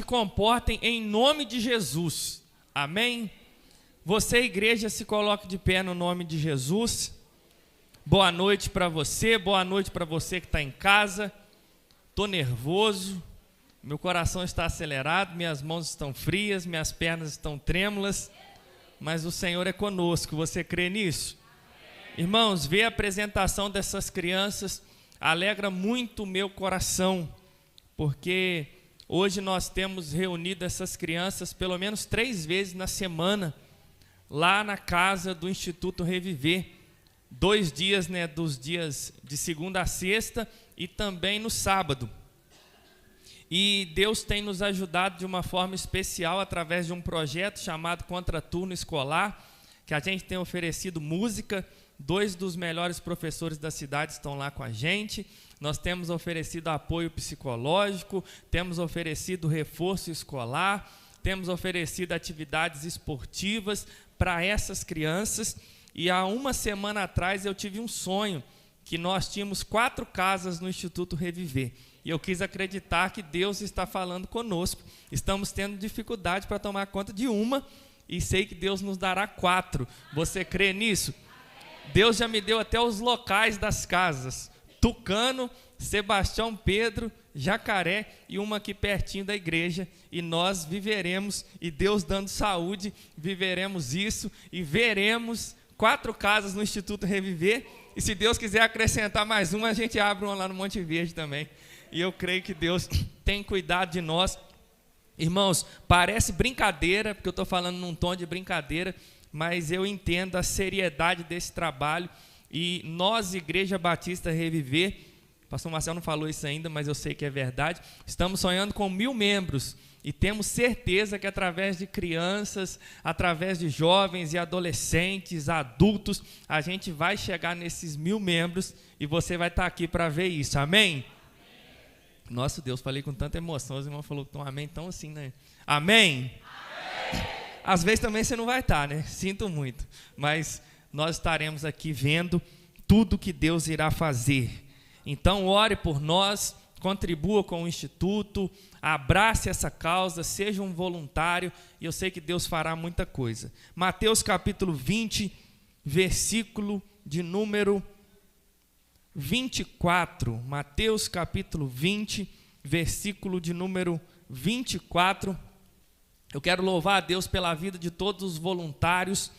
comportem em nome de Jesus. Amém? Você, igreja, se coloque de pé no nome de Jesus. Boa noite para você que está em casa. Estou nervoso, meu coração está acelerado, minhas mãos estão frias, minhas pernas estão trêmulas, mas o Senhor é conosco, você crê nisso? Irmãos, ver a apresentação dessas crianças alegra muito o meu coração, porque hoje nós temos reunido essas crianças pelo menos 3 vezes na semana, lá na casa do Instituto Reviver, 2 dias, dos dias de segunda a sexta e também no sábado. E Deus tem nos ajudado de uma forma especial através de um projeto chamado Contraturno Escolar, que a gente tem oferecido música. 2 dos melhores professores da cidade estão lá com a gente. Nós temos oferecido apoio psicológico, temos oferecido reforço escolar, temos oferecido atividades esportivas para essas crianças. E há uma semana atrás eu tive um sonho, que nós tínhamos 4 casas no Instituto Reviver. E eu quis acreditar que Deus está falando conosco. Estamos tendo dificuldade para tomar conta de uma, e sei que Deus nos dará 4. Você crê nisso? Deus já me deu até os locais das casas: Tucano, Sebastião Pedro, Jacaré e uma aqui pertinho da igreja. E nós viveremos, e Deus dando saúde, viveremos isso e veremos 4 casas no Instituto Reviver. E se Deus quiser acrescentar mais uma, a gente abre uma lá no Monte Verde também. E eu creio que Deus tem cuidado de nós. Irmãos, parece brincadeira, porque eu estou falando num tom de brincadeira, mas eu entendo a seriedade desse trabalho. E nós, Igreja Batista Reviver, o pastor Marcelo não falou isso ainda, mas eu sei que é verdade, estamos sonhando com 1000 membros. E temos certeza que através de crianças, através de jovens e adolescentes, adultos, a gente vai chegar nesses 1000 membros e você vai estar aqui para ver isso. Amém? Nossa Deus, falei com tanta emoção, os irmãos falaram que estão amém, então assim, né? Amém? Amém? Às vezes também você não vai estar, né? Sinto muito. Mas nós estaremos aqui vendo tudo que Deus irá fazer. Então ore por nós, contribua com o Instituto, abrace essa causa, seja um voluntário, e eu sei que Deus fará muita coisa. Mateus capítulo 20, versículo de número 24. Mateus capítulo 20, versículo de número 24. Eu quero louvar a Deus pela vida de todos os voluntários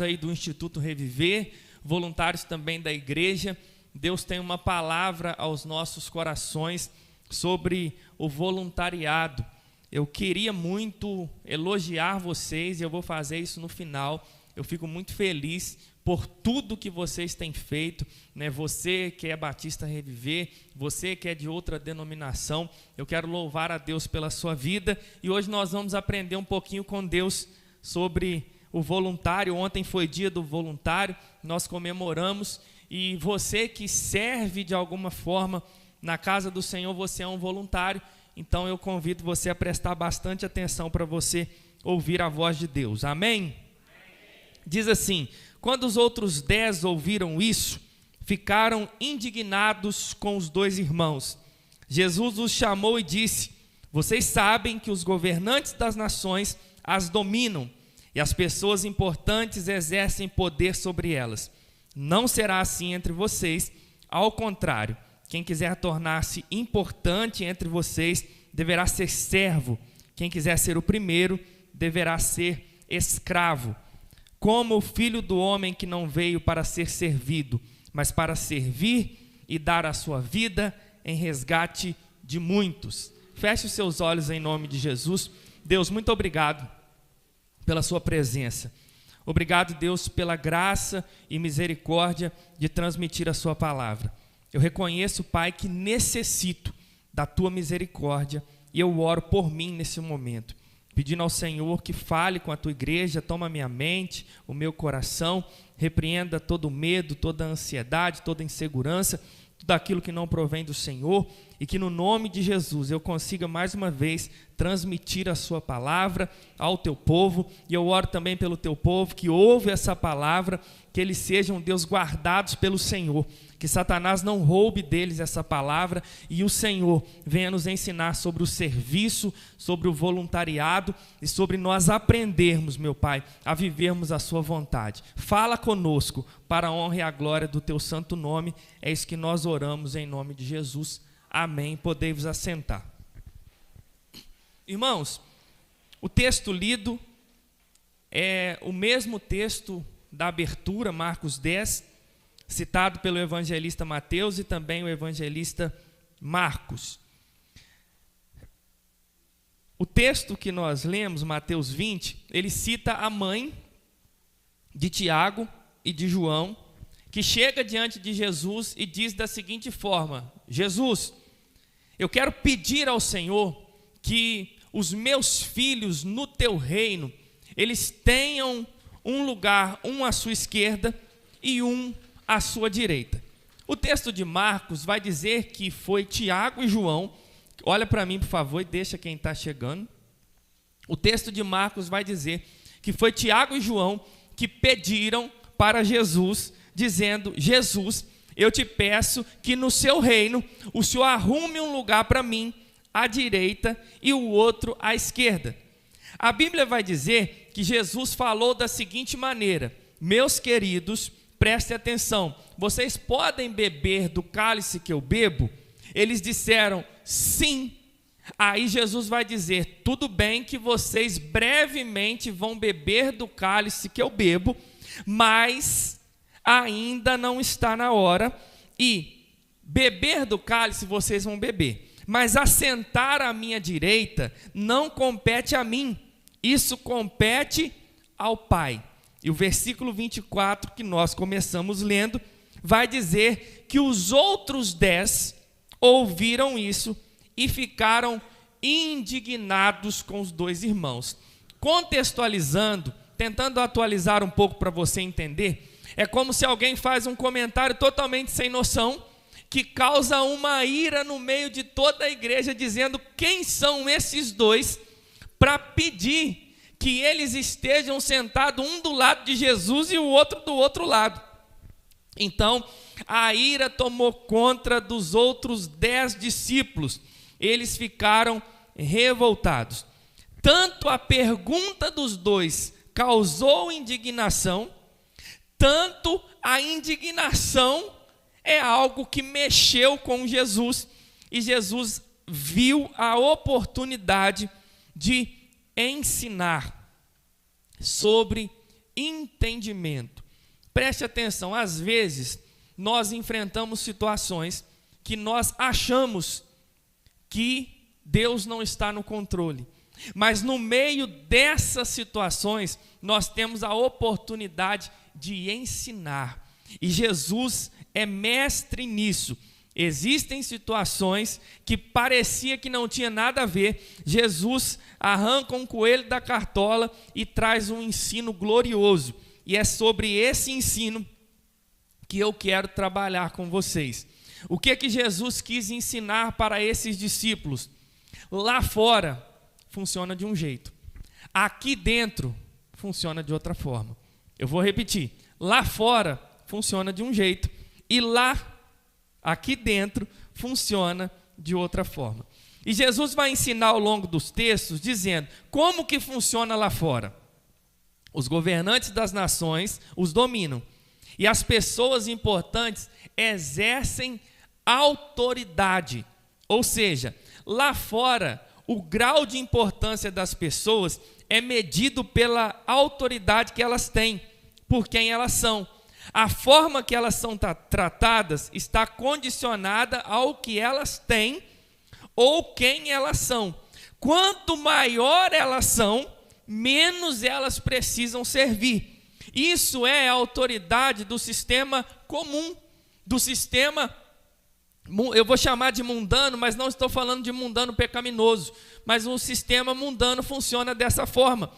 aí do Instituto Reviver, voluntários também da igreja. Deus tem uma palavra aos nossos corações sobre o voluntariado. Eu queria muito elogiar vocês, e eu vou fazer isso no final. Eu fico muito feliz por tudo que vocês têm feito, né? Você que é Batista Reviver, você que é de outra denominação, eu quero louvar a Deus pela sua vida. E hoje nós vamos aprender um pouquinho com Deus sobre o voluntário. Ontem foi dia do voluntário, nós comemoramos. E você que serve de alguma forma na casa do Senhor, você é um voluntário. Então eu convido você a prestar bastante atenção para você ouvir a voz de Deus. Amém? Diz assim: quando os outros 10 ouviram isso, ficaram indignados com os 2 irmãos. Jesus os chamou e disse: vocês sabem que os governantes das nações as dominam, e as pessoas importantes exercem poder sobre elas. Não será assim entre vocês, ao contrário, quem quiser tornar-se importante entre vocês deverá ser servo, quem quiser ser o primeiro deverá ser escravo. Como o Filho do Homem, que não veio para ser servido, mas para servir e dar a sua vida em resgate de muitos. Feche os seus olhos em nome de Jesus. Deus, muito obrigado pela sua presença. Obrigado, Deus, pela graça e misericórdia de transmitir a sua palavra. Eu reconheço, Pai, que necessito da tua misericórdia, e eu oro por mim nesse momento, pedindo ao Senhor que fale com a tua igreja, toma minha mente, o meu coração, repreenda todo medo, toda ansiedade, toda insegurança, tudo aquilo que não provém do Senhor, e que no nome de Jesus eu consiga mais uma vez transmitir a sua palavra ao teu povo, e eu oro também pelo teu povo que ouve essa palavra, que eles sejam, Deus, guardados pelo Senhor, que Satanás não roube deles essa palavra, e o Senhor venha nos ensinar sobre o serviço, sobre o voluntariado e sobre nós aprendermos, meu Pai, a vivermos a sua vontade. Fala conosco para a honra e a glória do teu santo nome, é isso que nós oramos em nome de Jesus. Amém. Podei-vos assentar. Irmãos, o texto lido é o mesmo texto da abertura, Marcos 10, citado pelo evangelista Mateus e também o evangelista Marcos. O texto que nós lemos, Mateus 20, ele cita a mãe de Tiago e de João, que chega diante de Jesus e diz da seguinte forma: Jesus, eu quero pedir ao Senhor que os meus filhos no teu reino, eles tenham um lugar, um à sua esquerda e um à sua direita. O texto de Marcos vai dizer que foi Tiago e João. Olha para mim, por favor, e deixa quem está chegando. O texto de Marcos vai dizer que foi Tiago e João que pediram para Jesus, dizendo: Jesus, eu te peço que no seu reino o Senhor arrume um lugar para mim à direita e o outro à esquerda. A Bíblia vai dizer que Jesus falou da seguinte maneira: meus queridos, prestem atenção, vocês podem beber do cálice que eu bebo? Eles disseram sim. Aí Jesus vai dizer: tudo bem que vocês brevemente vão beber do cálice que eu bebo, mas ainda não está na hora, e beber do cálice vocês vão beber, mas assentar à minha direita não compete a mim, isso compete ao Pai. E o versículo 24 que nós começamos lendo vai dizer que os outros 10 ouviram isso e ficaram indignados com os dois irmãos. Contextualizando, tentando atualizar um pouco para você entender, é como se alguém faz um comentário totalmente sem noção, que causa uma ira no meio de toda a igreja, dizendo: quem são esses dois para pedir que eles estejam sentados um do lado de Jesus e o outro do outro lado? Então, a ira tomou conta dos outros 10 discípulos. Eles ficaram revoltados. Tanto a pergunta dos dois causou indignação, tanto a indignação é algo que mexeu com Jesus, e Jesus viu a oportunidade de ensinar sobre entendimento. Preste atenção, às vezes nós enfrentamos situações que nós achamos que Deus não está no controle, mas no meio dessas situações nós temos a oportunidade de ensinar, e Jesus é mestre nisso. Existem situações que parecia que não tinha nada a ver, Jesus arranca um coelho da cartola e traz um ensino glorioso, e é sobre esse ensino que eu quero trabalhar com vocês. O que Jesus quis ensinar para esses discípulos? Lá fora funciona de um jeito, aqui dentro funciona de outra forma. Eu vou repetir: lá fora funciona de um jeito e aqui dentro funciona de outra forma. E Jesus vai ensinar ao longo dos textos dizendo como que funciona lá fora. Os governantes das nações os dominam, e as pessoas importantes exercem autoridade. Ou seja, lá fora o grau de importância das pessoas é medido pela autoridade que elas têm, por quem elas são. A forma que elas são tratadas está condicionada ao que elas têm ou quem elas são. Quanto maior elas são, menos elas precisam servir. Isso é a autoridade do sistema comum, do sistema, eu vou chamar de mundano, mas não estou falando de mundano pecaminoso, mas o sistema mundano funciona dessa forma.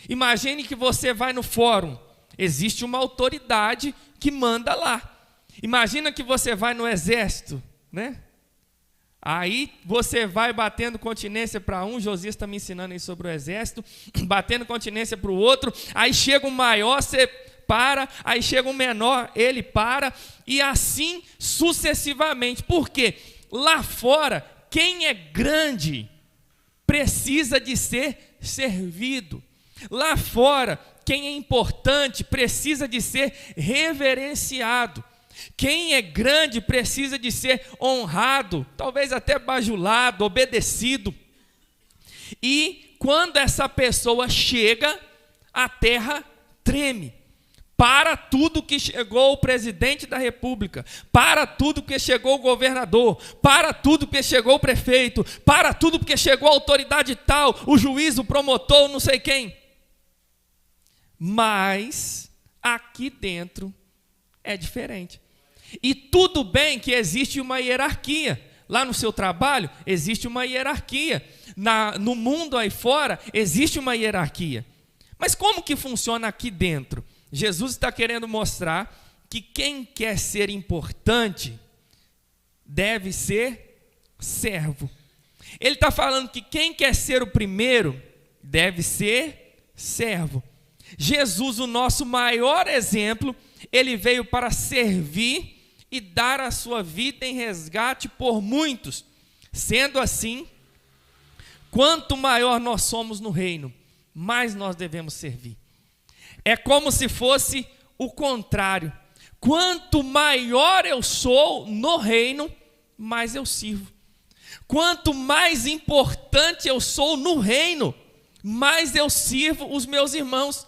Imagine que você vai no fórum, existe uma autoridade que manda lá. Imagina que você vai no exército, né? Aí você vai batendo continência para um, Josias está me ensinando aí sobre o exército, batendo continência para o outro, aí chega um maior, você para, aí chega um menor, ele para, e assim sucessivamente. Por quê? Lá fora, quem é grande precisa de ser servido. Lá fora, quem é importante precisa de ser reverenciado. Quem é grande precisa de ser honrado, talvez até bajulado, obedecido. E quando essa pessoa chega, a terra treme. Para tudo que chegou o presidente da república, para tudo que chegou o governador, para tudo que chegou o prefeito, para tudo que chegou a autoridade tal, o juiz, o promotor, não sei quem. Mas aqui dentro é diferente. E tudo bem que existe uma hierarquia. Lá no seu trabalho existe uma hierarquia. No mundo aí fora existe uma hierarquia. Mas como que funciona aqui dentro? Jesus está querendo mostrar que quem quer ser importante deve ser servo. Ele está falando que quem quer ser o primeiro deve ser servo. Jesus, o nosso maior exemplo, ele veio para servir e dar a sua vida em resgate por muitos. Sendo assim, quanto maior nós somos no reino, mais nós devemos servir. É como se fosse o contrário. Quanto maior eu sou no reino, mais eu sirvo. Quanto mais importante eu sou no reino, mais eu sirvo os meus irmãos.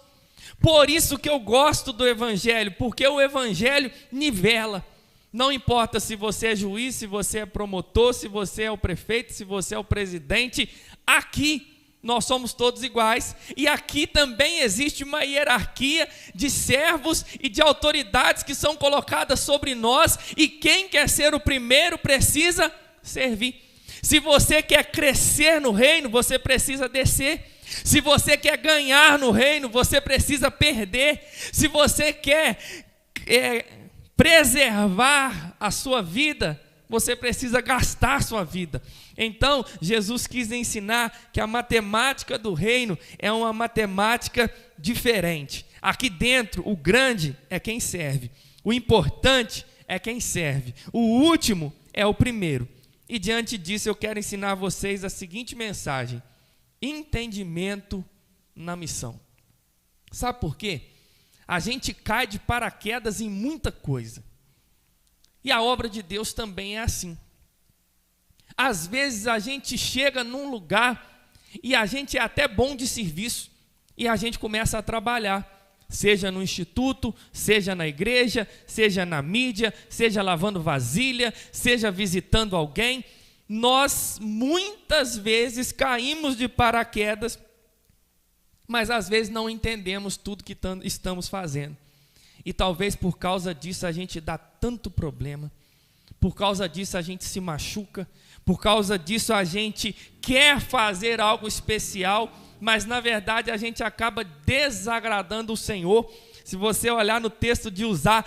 Por isso que eu gosto do Evangelho, porque o Evangelho nivela. Não importa se você é juiz, se você é promotor, se você é o prefeito, se você é o presidente, aqui nós somos todos iguais. E aqui também existe uma hierarquia de servos e de autoridades que são colocadas sobre nós, e quem quer ser o primeiro precisa servir. Se você quer crescer no reino, você precisa descer. Se você quer ganhar no reino, você precisa perder. Se você quer preservar a sua vida, você precisa gastar a sua vida. Então, Jesus quis ensinar que a matemática do reino é uma matemática diferente. Aqui dentro, o grande é quem serve. O importante é quem serve. O último é o primeiro. E diante disso, eu quero ensinar a vocês a seguinte mensagem: entendimento na missão. Sabe por quê? A gente cai de paraquedas em muita coisa. E a obra de Deus também é assim. Às vezes a gente chega num lugar e a gente é até bom de serviço e a gente começa a trabalhar, seja no instituto, seja na igreja, seja na mídia, seja lavando vasilha, seja visitando alguém. Nós muitas vezes caímos de paraquedas, mas às vezes não entendemos tudo que estamos fazendo. E talvez por causa disso a gente dá tanto problema, por causa disso a gente se machuca, por causa disso a gente quer fazer algo especial, mas na verdade a gente acaba desagradando o Senhor. Se você olhar no texto de Uzá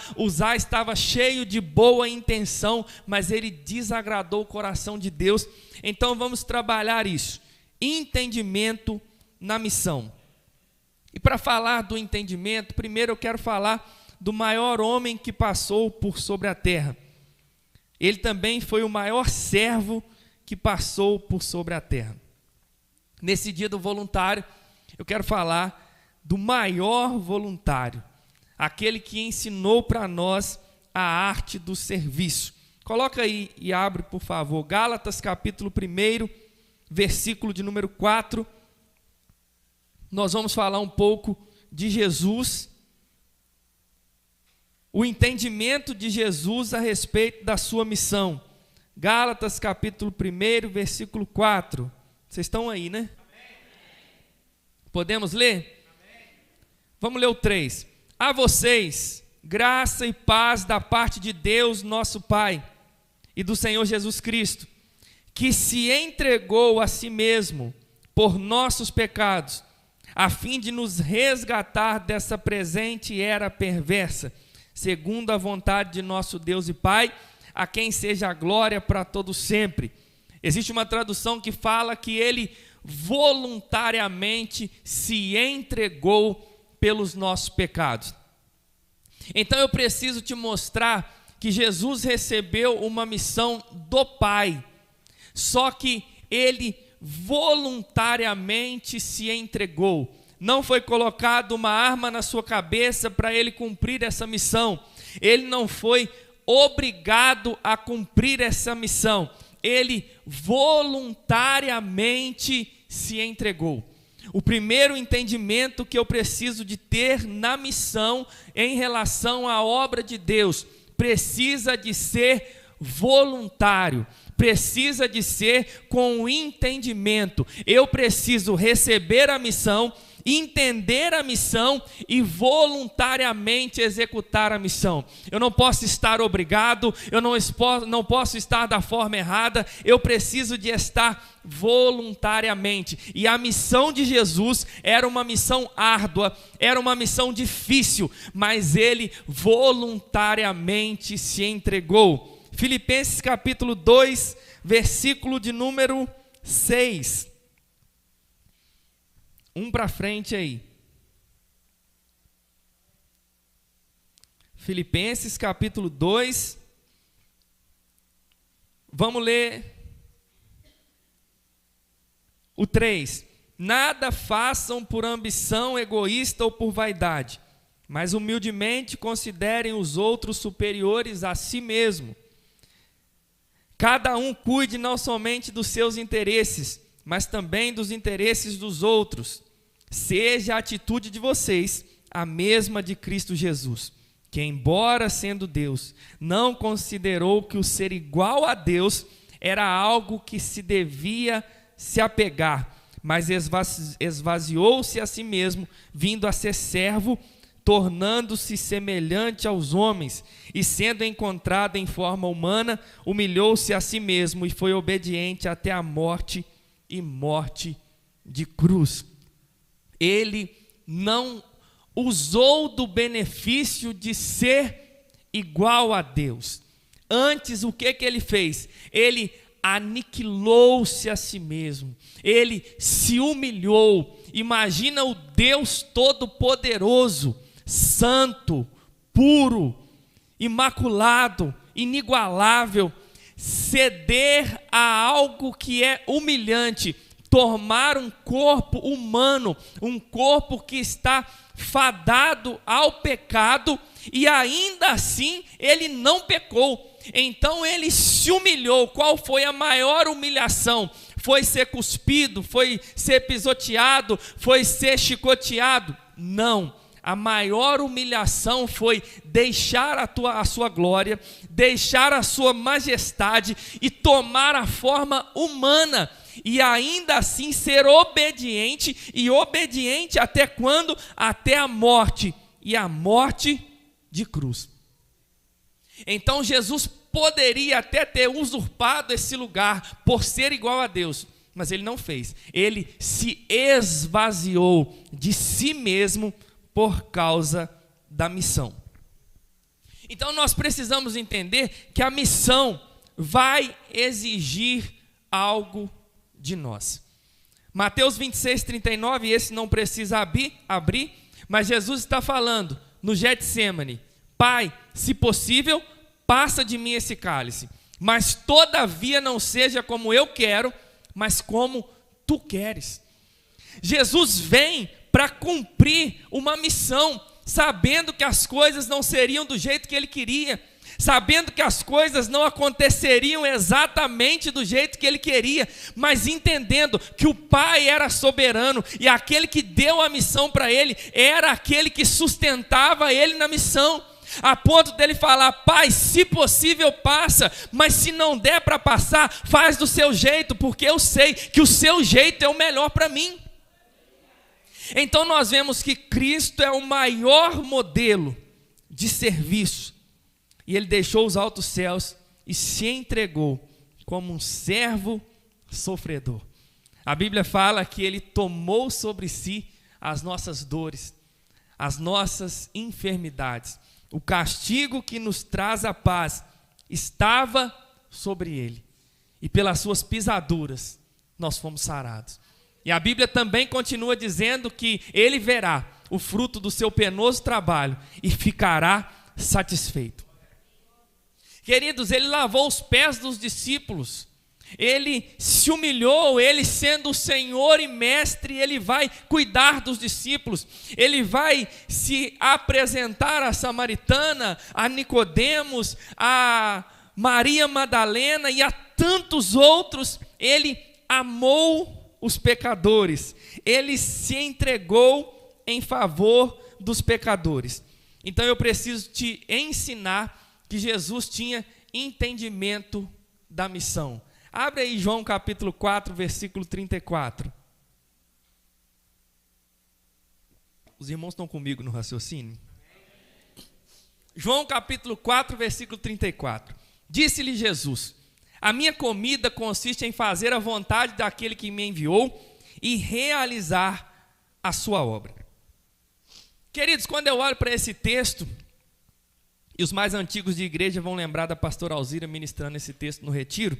estava cheio de boa intenção, mas ele desagradou o coração de Deus. Então vamos trabalhar isso, entendimento na missão. E para falar do entendimento, primeiro eu quero falar do maior homem que passou por sobre a terra. Ele também foi o maior servo que passou por sobre a terra. Nesse dia do voluntário, eu quero falar do maior voluntário, aquele que ensinou para nós a arte do serviço. Coloca aí e abre, por favor, Gálatas capítulo 1, versículo de número 4. Nós vamos falar um pouco de Jesus, o entendimento de Jesus a respeito da sua missão. Gálatas capítulo 1, versículo 4. Vocês estão aí, né? Amém. Podemos ler? Amém. Vamos ler o 3. A vocês, graça e paz da parte de Deus, nosso Pai, e do Senhor Jesus Cristo, que se entregou a si mesmo por nossos pecados, a fim de nos resgatar dessa presente era perversa, segundo a vontade de nosso Deus e Pai, a quem seja a glória para todos sempre. Existe uma tradução que fala que ele voluntariamente se entregou pelos nossos pecados. Então eu preciso te mostrar que Jesus recebeu uma missão do Pai, só que ele voluntariamente se entregou. Não foi colocado uma arma na sua cabeça para ele cumprir essa missão. Ele não foi obrigado a cumprir essa missão. Ele voluntariamente se entregou. O primeiro entendimento que eu preciso de ter na missão em relação à obra de Deus precisa de ser voluntário, precisa de ser com o entendimento. Eu preciso receber a missão, entender a missão e voluntariamente executar a missão. Eu não posso estar obrigado, eu não posso estar da forma errada, eu preciso de estar voluntariamente. E a missão de Jesus era uma missão árdua, era uma missão difícil, mas ele voluntariamente se entregou. Filipenses capítulo 2, versículo de número 6. Para frente aí. Filipenses capítulo 2. Vamos ler o 3. Nada façam por ambição egoísta ou por vaidade, mas humildemente considerem os outros superiores a si mesmo. Cada um cuide não somente dos seus interesses, mas também dos interesses dos outros. Seja a atitude de vocês a mesma de Cristo Jesus, que embora sendo Deus, não considerou que o ser igual a Deus era algo que se devia se apegar, mas esvaziou-se a si mesmo, vindo a ser servo, tornando-se semelhante aos homens, e sendo encontrado em forma humana, humilhou-se a si mesmo e foi obediente até a morte e morte de cruz. Ele não usou do benefício de ser igual a Deus. Antes, o que ele fez? Ele aniquilou-se a si mesmo. Ele se humilhou. Imagina o Deus Todo-Poderoso, santo, puro, imaculado, inigualável, ceder a algo que é humilhante, tomar um corpo humano, um corpo que está fadado ao pecado, e ainda assim ele não pecou. Então ele se humilhou. Qual foi a maior humilhação? Foi ser cuspido? Foi ser pisoteado? Foi ser chicoteado? Não. A maior humilhação foi deixar a sua glória, deixar a sua majestade e tomar a forma humana. E ainda assim ser obediente, e obediente até quando? Até a morte, e a morte de cruz. Então Jesus poderia até ter usurpado esse lugar por ser igual a Deus, mas ele não fez. Ele se esvaziou de si mesmo por causa da missão. Então nós precisamos entender que a missão vai exigir algo de nós. Mateus 26, 39, esse não precisa abrir, mas Jesus está falando no Getsêmani: Pai, se possível, passa de mim esse cálice, mas todavia não seja como eu quero, mas como tu queres. Jesus vem para cumprir uma missão, sabendo que as coisas não seriam do jeito que ele queria, sabendo que as coisas não aconteceriam exatamente do jeito que ele queria, mas entendendo que o Pai era soberano e aquele que deu a missão para ele era aquele que sustentava ele na missão, a ponto dele falar: Pai, se possível passa, mas se não der para passar, faz do seu jeito, porque eu sei que o seu jeito é o melhor para mim. Então nós vemos que Cristo é o maior modelo de serviço, e ele deixou os altos céus e se entregou como um servo sofredor. A Bíblia fala que ele tomou sobre si as nossas dores, as nossas enfermidades. O castigo que nos traz a paz estava sobre ele, e pelas suas pisaduras nós fomos sarados. E a Bíblia também continua dizendo que ele verá o fruto do seu penoso trabalho e ficará satisfeito. Queridos, ele lavou os pés dos discípulos, ele se humilhou, ele sendo o Senhor e Mestre, ele vai cuidar dos discípulos, ele vai se apresentar à samaritana, a Nicodemos, a Maria Madalena e a tantos outros. Ele amou os pecadores, ele se entregou em favor dos pecadores. Então eu preciso te ensinar que Jesus tinha entendimento da missão. Abre aí João capítulo 4, versículo 34. Os irmãos estão comigo no raciocínio? João capítulo 4, versículo 34. Disse-lhe Jesus: a minha comida consiste em fazer a vontade daquele que me enviou e realizar a sua obra. Queridos, quando eu olho para esse texto, e os mais antigos de igreja vão lembrar da pastora Alzira ministrando esse texto no retiro,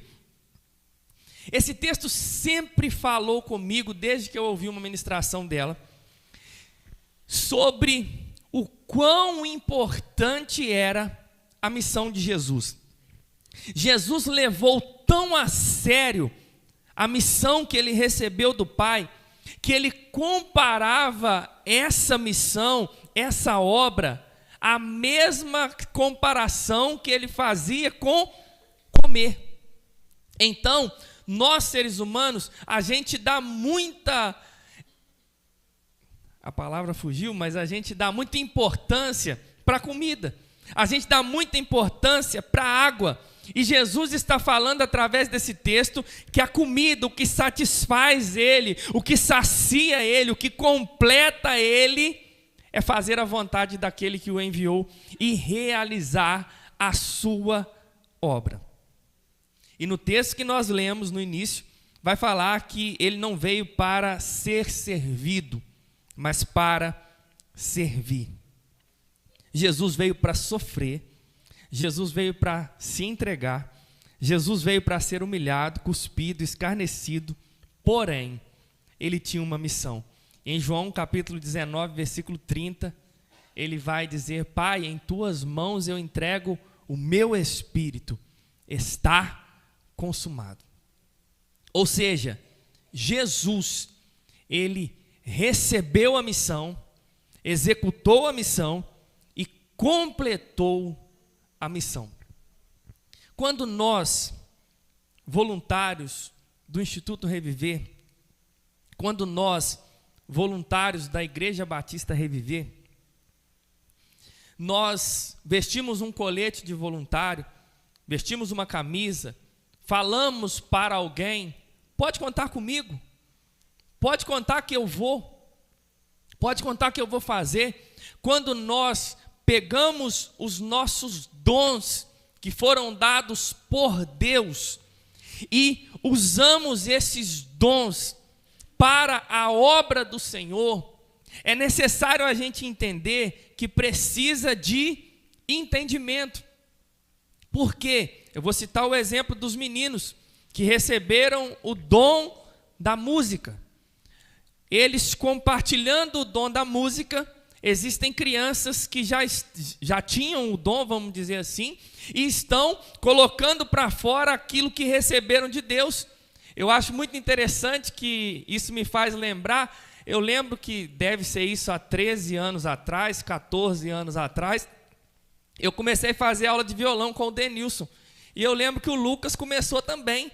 esse texto sempre falou comigo, desde que eu ouvi uma ministração dela, sobre o quão importante era a missão de Jesus. Jesus levou tão a sério a missão que ele recebeu do Pai, que ele comparava essa missão, essa obra, a mesma comparação que ele fazia com comer. Então, nós seres humanos, a gente dá muita, a palavra fugiu, mas a gente dá muita importância para a comida, a gente dá muita importância para a água, e Jesus está falando através desse texto que a comida, o que satisfaz ele, o que sacia ele, o que completa ele, é fazer a vontade daquele que o enviou e realizar a sua obra. E no texto que nós lemos no início, vai falar que ele não veio para ser servido, mas para servir. Jesus veio para sofrer, Jesus veio para se entregar, Jesus veio para ser humilhado, cuspido, escarnecido, porém, ele tinha uma missão. Em João capítulo 19, versículo 30, ele vai dizer: Pai, em tuas mãos eu entrego o meu espírito, está consumado. Ou seja, Jesus, ele recebeu a missão, executou a missão e completou a missão. Quando nós, voluntários do Instituto Reviver, quando nós, voluntários da Igreja Batista Reviver, nós vestimos um colete de voluntário, vestimos uma camisa, falamos para alguém: pode contar comigo, pode contar que eu vou, pode contar que eu vou fazer. Quando nós pegamos os nossos dons que foram dados por Deus e usamos esses dons para a obra do Senhor, é necessário a gente entender que precisa de entendimento. Por quê? Eu vou citar o exemplo dos meninos que receberam o dom da música. Eles compartilhando o dom da música, existem crianças que já tinham o dom, vamos dizer assim, e estão colocando para fora aquilo que receberam de Deus. Eu acho muito interessante que isso me faz lembrar, eu lembro que deve ser isso há 13 anos atrás, 14 anos atrás, eu comecei a fazer aula de violão com o Denilson, e eu lembro que o Lucas começou também.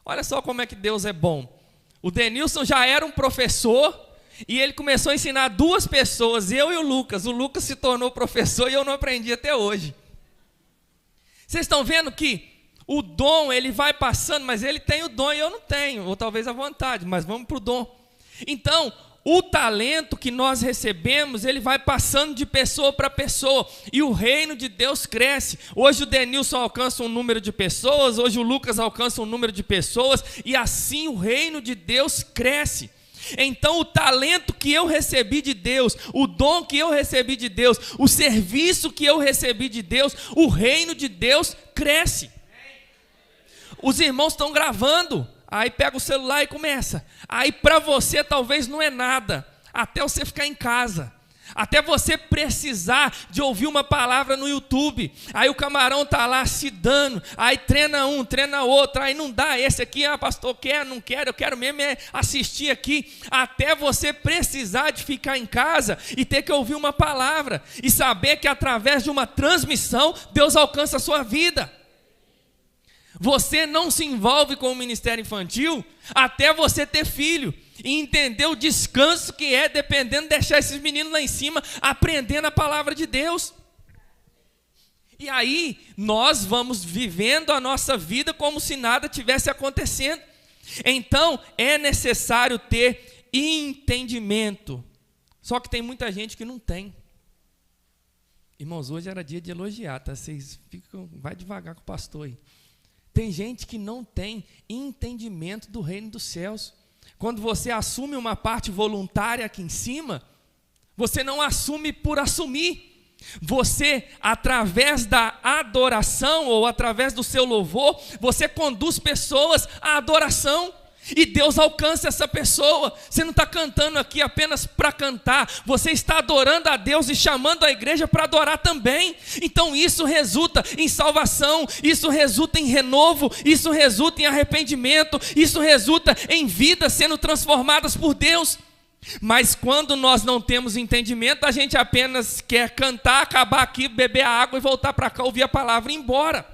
Olha só como é que Deus é bom. O Denilson já era um professor, e ele começou a ensinar 2 pessoas, eu e o Lucas se tornou professor e eu não aprendi até hoje. Vocês estão vendo que o dom, ele vai passando, mas ele tem o dom e eu não tenho, ou talvez a vontade, mas vamos para o dom. Então, o talento que nós recebemos, ele vai passando de pessoa para pessoa, e o reino de Deus cresce. Hoje o Denilson alcança um número de pessoas, hoje o Lucas alcança um número de pessoas, e assim o reino de Deus cresce. Então o talento que eu recebi de Deus, o dom que eu recebi de Deus, o serviço que eu recebi de Deus, o reino de Deus cresce. os irmãos estão gravando. Aí pega o celular e começa. Aí para você talvez não é nada, até você ficar em casa. Até você precisar de ouvir uma palavra no YouTube. Aí o camarão está lá se dando. Aí treina um, treina outro. Aí não dá, esse aqui, pastor, quer, não quer, eu quero mesmo assistir aqui. Até você precisar de ficar em casa e ter que ouvir uma palavra. E saber que através de uma transmissão, Deus alcança a sua vida. Você não se envolve com o ministério infantil até você ter filho. E entender o descanso que é, dependendo de deixar esses meninos lá em cima, aprendendo a palavra de Deus. E aí, nós vamos vivendo a nossa vida como se nada tivesse acontecendo. Então, é necessário ter entendimento. Só que tem muita gente que não tem. Irmãos, hoje era dia de elogiar, tá? Vocês ficam, vai devagar com o pastor aí. Tem gente que não tem entendimento do reino dos céus. Quando você assume uma parte voluntária aqui em cima, você não assume por assumir. Você, através da adoração ou através do seu louvor, você conduz pessoas à adoração. E Deus alcança essa pessoa. Você não está cantando aqui apenas para cantar. Você está adorando a Deus e chamando a igreja para adorar também. Então isso resulta em salvação. Isso resulta em renovo. Isso resulta em arrependimento. Isso resulta em vidas sendo transformadas por Deus. Mas quando nós não temos entendimento, a gente apenas quer cantar, acabar aqui, beber a água e voltar para cá, ouvir a palavra e ir embora.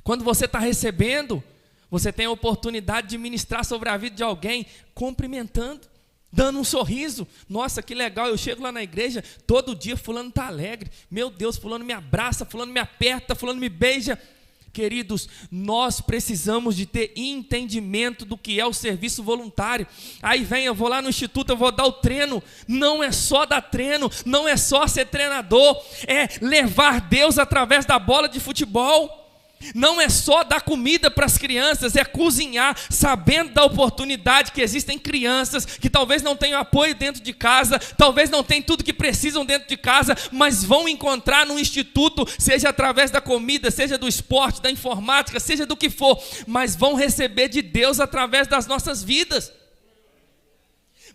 Quando você está recebendo, você tem a oportunidade de ministrar sobre a vida de alguém, cumprimentando, dando um sorriso. Nossa, que legal, eu chego lá na igreja, todo dia fulano está alegre. Meu Deus, fulano me abraça, fulano me aperta, fulano me beija. Queridos, nós precisamos de ter entendimento do que é o serviço voluntário. Aí vem, eu vou lá no instituto, eu vou dar o treino. Não é só dar treino, não é só ser treinador, é levar Deus através da bola de futebol. Não é só dar comida para as crianças, é cozinhar, sabendo da oportunidade que existem crianças que talvez não tenham apoio dentro de casa, talvez não tenham tudo que precisam dentro de casa, mas vão encontrar no instituto, seja através da comida, seja do esporte, da informática, seja do que for, mas vão receber de Deus através das nossas vidas.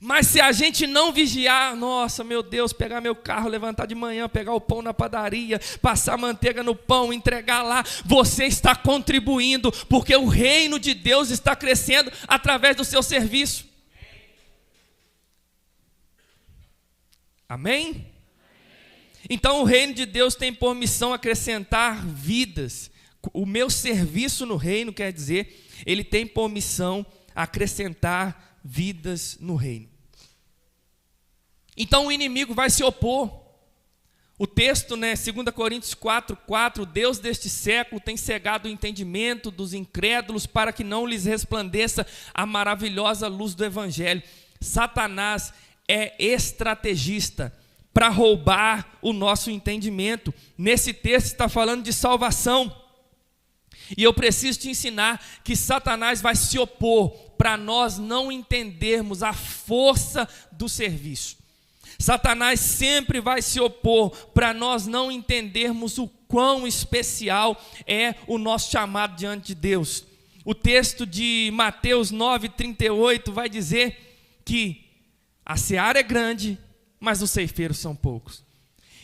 Mas se a gente não vigiar, nossa, meu Deus, pegar meu carro, levantar de manhã, pegar o pão na padaria, passar manteiga no pão, entregar lá, você está contribuindo, porque o reino de Deus está crescendo através do seu serviço. Amém? Então o reino de Deus tem por missão acrescentar vidas. O meu serviço no reino, quer dizer, ele tem por missão acrescentar vidas no reino. Então o inimigo vai se opor. O texto, 2 Coríntios 4:4, Deus deste século tem cegado o entendimento dos incrédulos para que não lhes resplandeça a maravilhosa luz do evangelho. Satanás é estrategista para roubar o nosso entendimento. Nesse texto está falando de salvação. E eu preciso te ensinar que Satanás vai se opor para nós não entendermos a força do serviço. Satanás sempre vai se opor para nós não entendermos o quão especial é o nosso chamado diante de Deus. O texto de Mateus 9:38 vai dizer que a seara é grande, mas os ceifeiros são poucos.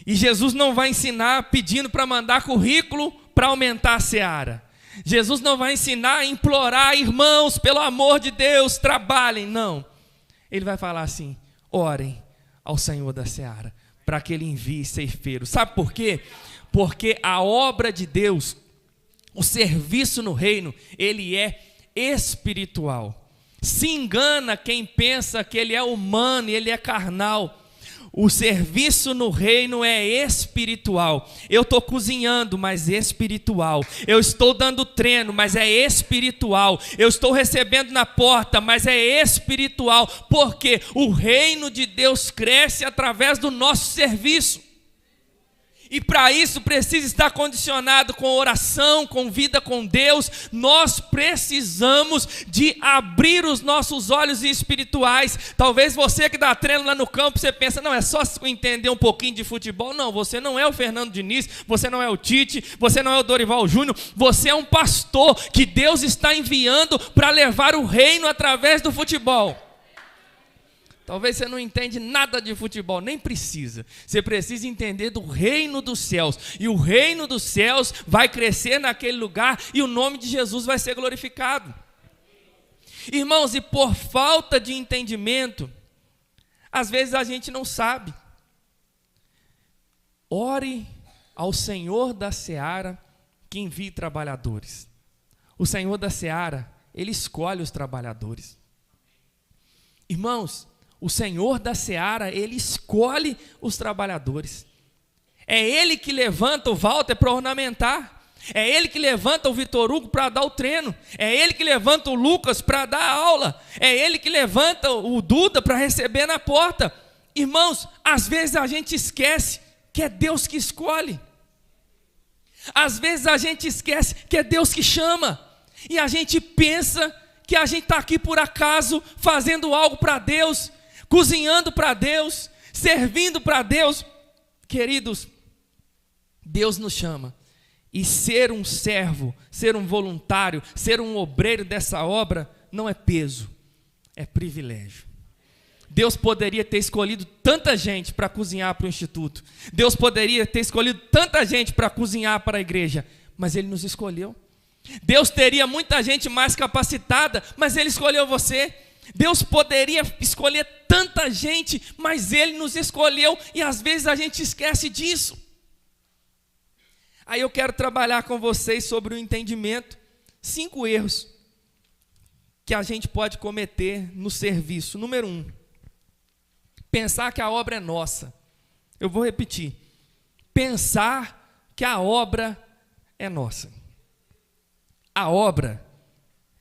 E Jesus não vai ensinar pedindo para mandar currículo para aumentar a seara. Jesus não vai ensinar a implorar, irmãos, pelo amor de Deus, trabalhem. Não. Ele vai falar assim: orem ao Senhor da seara, para que Ele envie ceifeiros. Sabe por quê? Porque a obra de Deus, o serviço no reino, ele é espiritual. Se engana quem pensa que ele é humano e ele é carnal. O serviço no reino é espiritual. Eu estou cozinhando, mas é espiritual. Eu estou dando treino, mas é espiritual. Eu estou recebendo na porta, mas é espiritual. Porque o reino de Deus cresce através do nosso serviço. E para isso precisa estar condicionado com oração, com vida com Deus. Nós precisamos de abrir os nossos olhos espirituais. Talvez você que dá treino lá no campo, você pensa, não, é só entender um pouquinho de futebol. Não, você não é o Fernando Diniz, você não é o Tite, você não é o Dorival Júnior. Você é um pastor que Deus está enviando para levar o reino através do futebol. Talvez você não entende nada de futebol, nem precisa. Você precisa entender do reino dos céus. E o reino dos céus vai crescer naquele lugar e o nome de Jesus vai ser glorificado. Irmãos, e por falta de entendimento, às vezes a gente não sabe. Ore ao Senhor da seara que envie trabalhadores. O Senhor da seara, Ele escolhe os trabalhadores. Irmãos, o Senhor da seara, Ele escolhe os trabalhadores. É Ele que levanta o Walter para ornamentar. É Ele que levanta o Vitor Hugo para dar o treino. É Ele que levanta o Lucas para dar a aula. É Ele que levanta o Duda para receber na porta. Irmãos, às vezes a gente esquece que é Deus que escolhe. Às vezes a gente esquece que é Deus que chama. E a gente pensa que a gente está aqui por acaso, fazendo algo para Deus, cozinhando para Deus, servindo para Deus. Queridos, Deus nos chama. E ser um servo, ser um voluntário, ser um obreiro dessa obra, não é peso, é privilégio. Deus poderia ter escolhido tanta gente para cozinhar para o instituto. Deus poderia ter escolhido tanta gente para cozinhar para a igreja. Mas Ele nos escolheu. Deus teria muita gente mais capacitada, mas Ele escolheu você. Deus poderia escolher tanta gente, mas Ele nos escolheu e às vezes a gente esquece disso. Aí eu quero trabalhar com vocês sobre o entendimento. 5 erros que a gente pode cometer no serviço. Número 1, pensar que a obra é nossa. Eu vou repetir. Pensar que a obra é nossa. A obra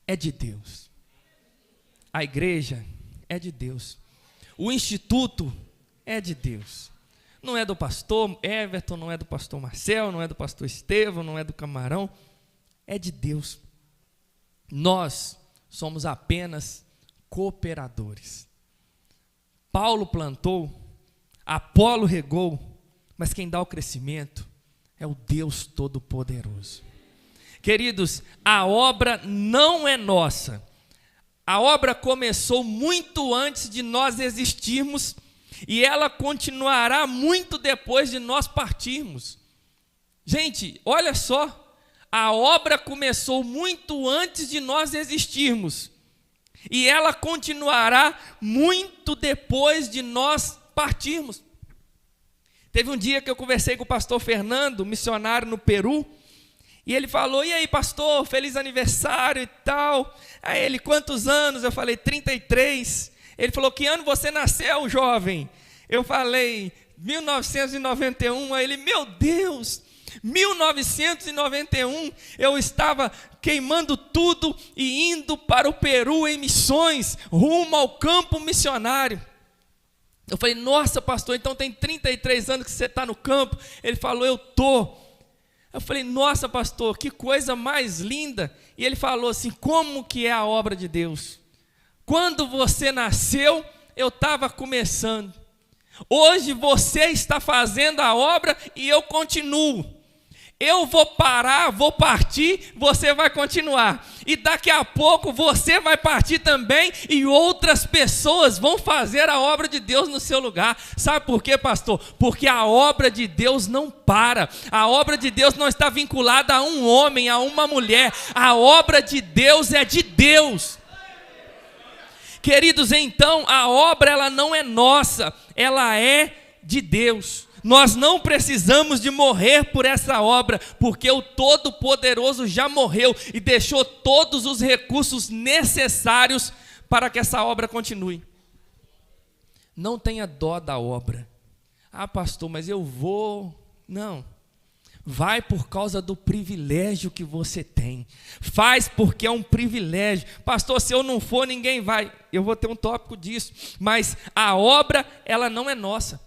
é de Deus. A igreja é de Deus. O instituto é de Deus. Não é do pastor Everton, não é do pastor Marcel, não é do pastor Estevão, não é do Camarão. É de Deus. Nós somos apenas cooperadores. Paulo plantou, Apolo regou, mas quem dá o crescimento é o Deus Todo-Poderoso. Queridos, a obra não é nossa. A obra começou muito antes de nós existirmos e ela continuará muito depois de nós partirmos. Gente, olha só, a obra começou muito antes de nós existirmos e ela continuará muito depois de nós partirmos. Teve um dia que eu conversei com o pastor Fernando, missionário no Peru, e ele falou, e aí pastor, feliz aniversário e tal. Aí ele, quantos anos? Eu falei, 33. Ele falou, que ano você nasceu, jovem? Eu falei, 1991. Aí ele, meu Deus, 1991, eu estava queimando tudo e indo para o Peru em missões, rumo ao campo missionário. Eu falei, nossa pastor, então tem 33 anos que você está no campo? Ele falou, eu estou. Eu falei, nossa pastor, que coisa mais linda. E ele falou assim, como que é a obra de Deus? Quando você nasceu, eu estava começando. Hoje você está fazendo a obra e eu continuo. Eu vou parar, vou partir, você vai continuar. E daqui a pouco você vai partir também e outras pessoas vão fazer a obra de Deus no seu lugar. Sabe por quê, pastor? Porque a obra de Deus não para. A obra de Deus não está vinculada a um homem, a uma mulher. A obra de Deus é de Deus. Queridos, então a obra ela não é nossa, ela é de Deus. Nós não precisamos de morrer por essa obra, porque o Todo-Poderoso já morreu e deixou todos os recursos necessários para que essa obra continue. Não tenha dó da obra. Ah, pastor, mas eu vou... Não. Vai por causa do privilégio que você tem. Faz porque é um privilégio. Pastor, se eu não for, ninguém vai. Eu vou ter um tópico disso. Mas a obra, ela não é nossa.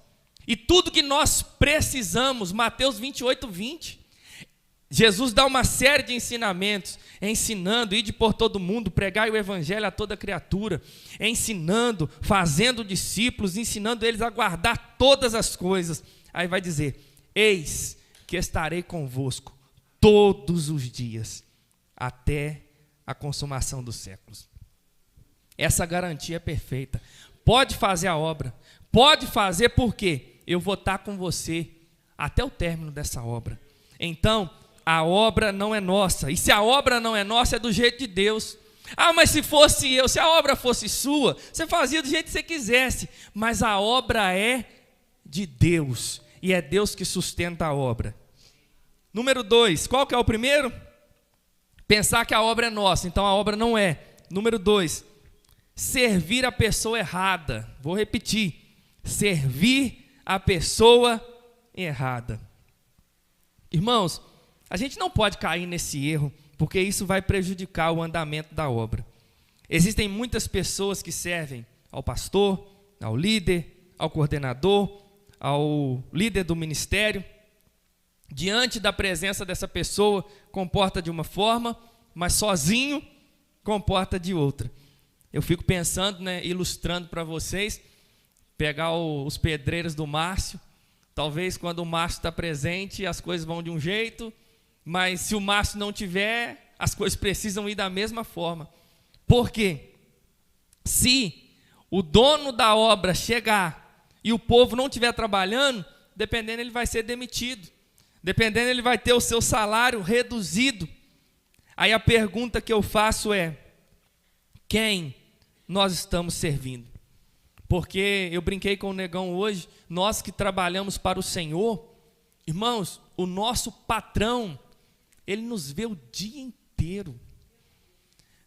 E tudo que nós precisamos, Mateus 28, 20. Jesus dá uma série de ensinamentos, ensinando, ide por todo mundo, pregai o evangelho a toda criatura, ensinando, fazendo discípulos, ensinando eles a guardar todas as coisas. Aí vai dizer, eis que estarei convosco todos os dias, até a consumação dos séculos. Essa garantia é perfeita. Pode fazer a obra, pode fazer porque eu vou estar com você até o término dessa obra. Então, a obra não é nossa, e se a obra não é nossa, é do jeito de Deus. Ah, mas se fosse eu, se a obra fosse sua, você fazia do jeito que você quisesse, mas a obra é de Deus, e é Deus que sustenta a obra. Número 2, qual que é o primeiro? Pensar que a obra é nossa, então a obra não é. Número 2, servir a pessoa errada. Vou repetir, servir a pessoa errada. Irmãos, a gente não pode cair nesse erro, porque isso vai prejudicar o andamento da obra. Existem muitas pessoas que servem ao pastor, ao líder, ao coordenador, ao líder do ministério. Diante da presença dessa pessoa, comporta de uma forma, mas sozinho, comporta de outra. Eu fico pensando, ilustrando para vocês, pegar os pedreiros do Márcio. Talvez quando o Márcio está presente, as coisas vão de um jeito, mas se o Márcio não tiver, as coisas precisam ir da mesma forma. Por quê? Se o dono da obra chegar e o povo não estiver trabalhando, dependendo, ele vai ser demitido. Dependendo, ele vai ter o seu salário reduzido. Aí a pergunta que eu faço é, quem nós estamos servindo? Porque eu brinquei com o Negão hoje, nós que trabalhamos para o Senhor, irmãos, o nosso patrão, ele nos vê o dia inteiro.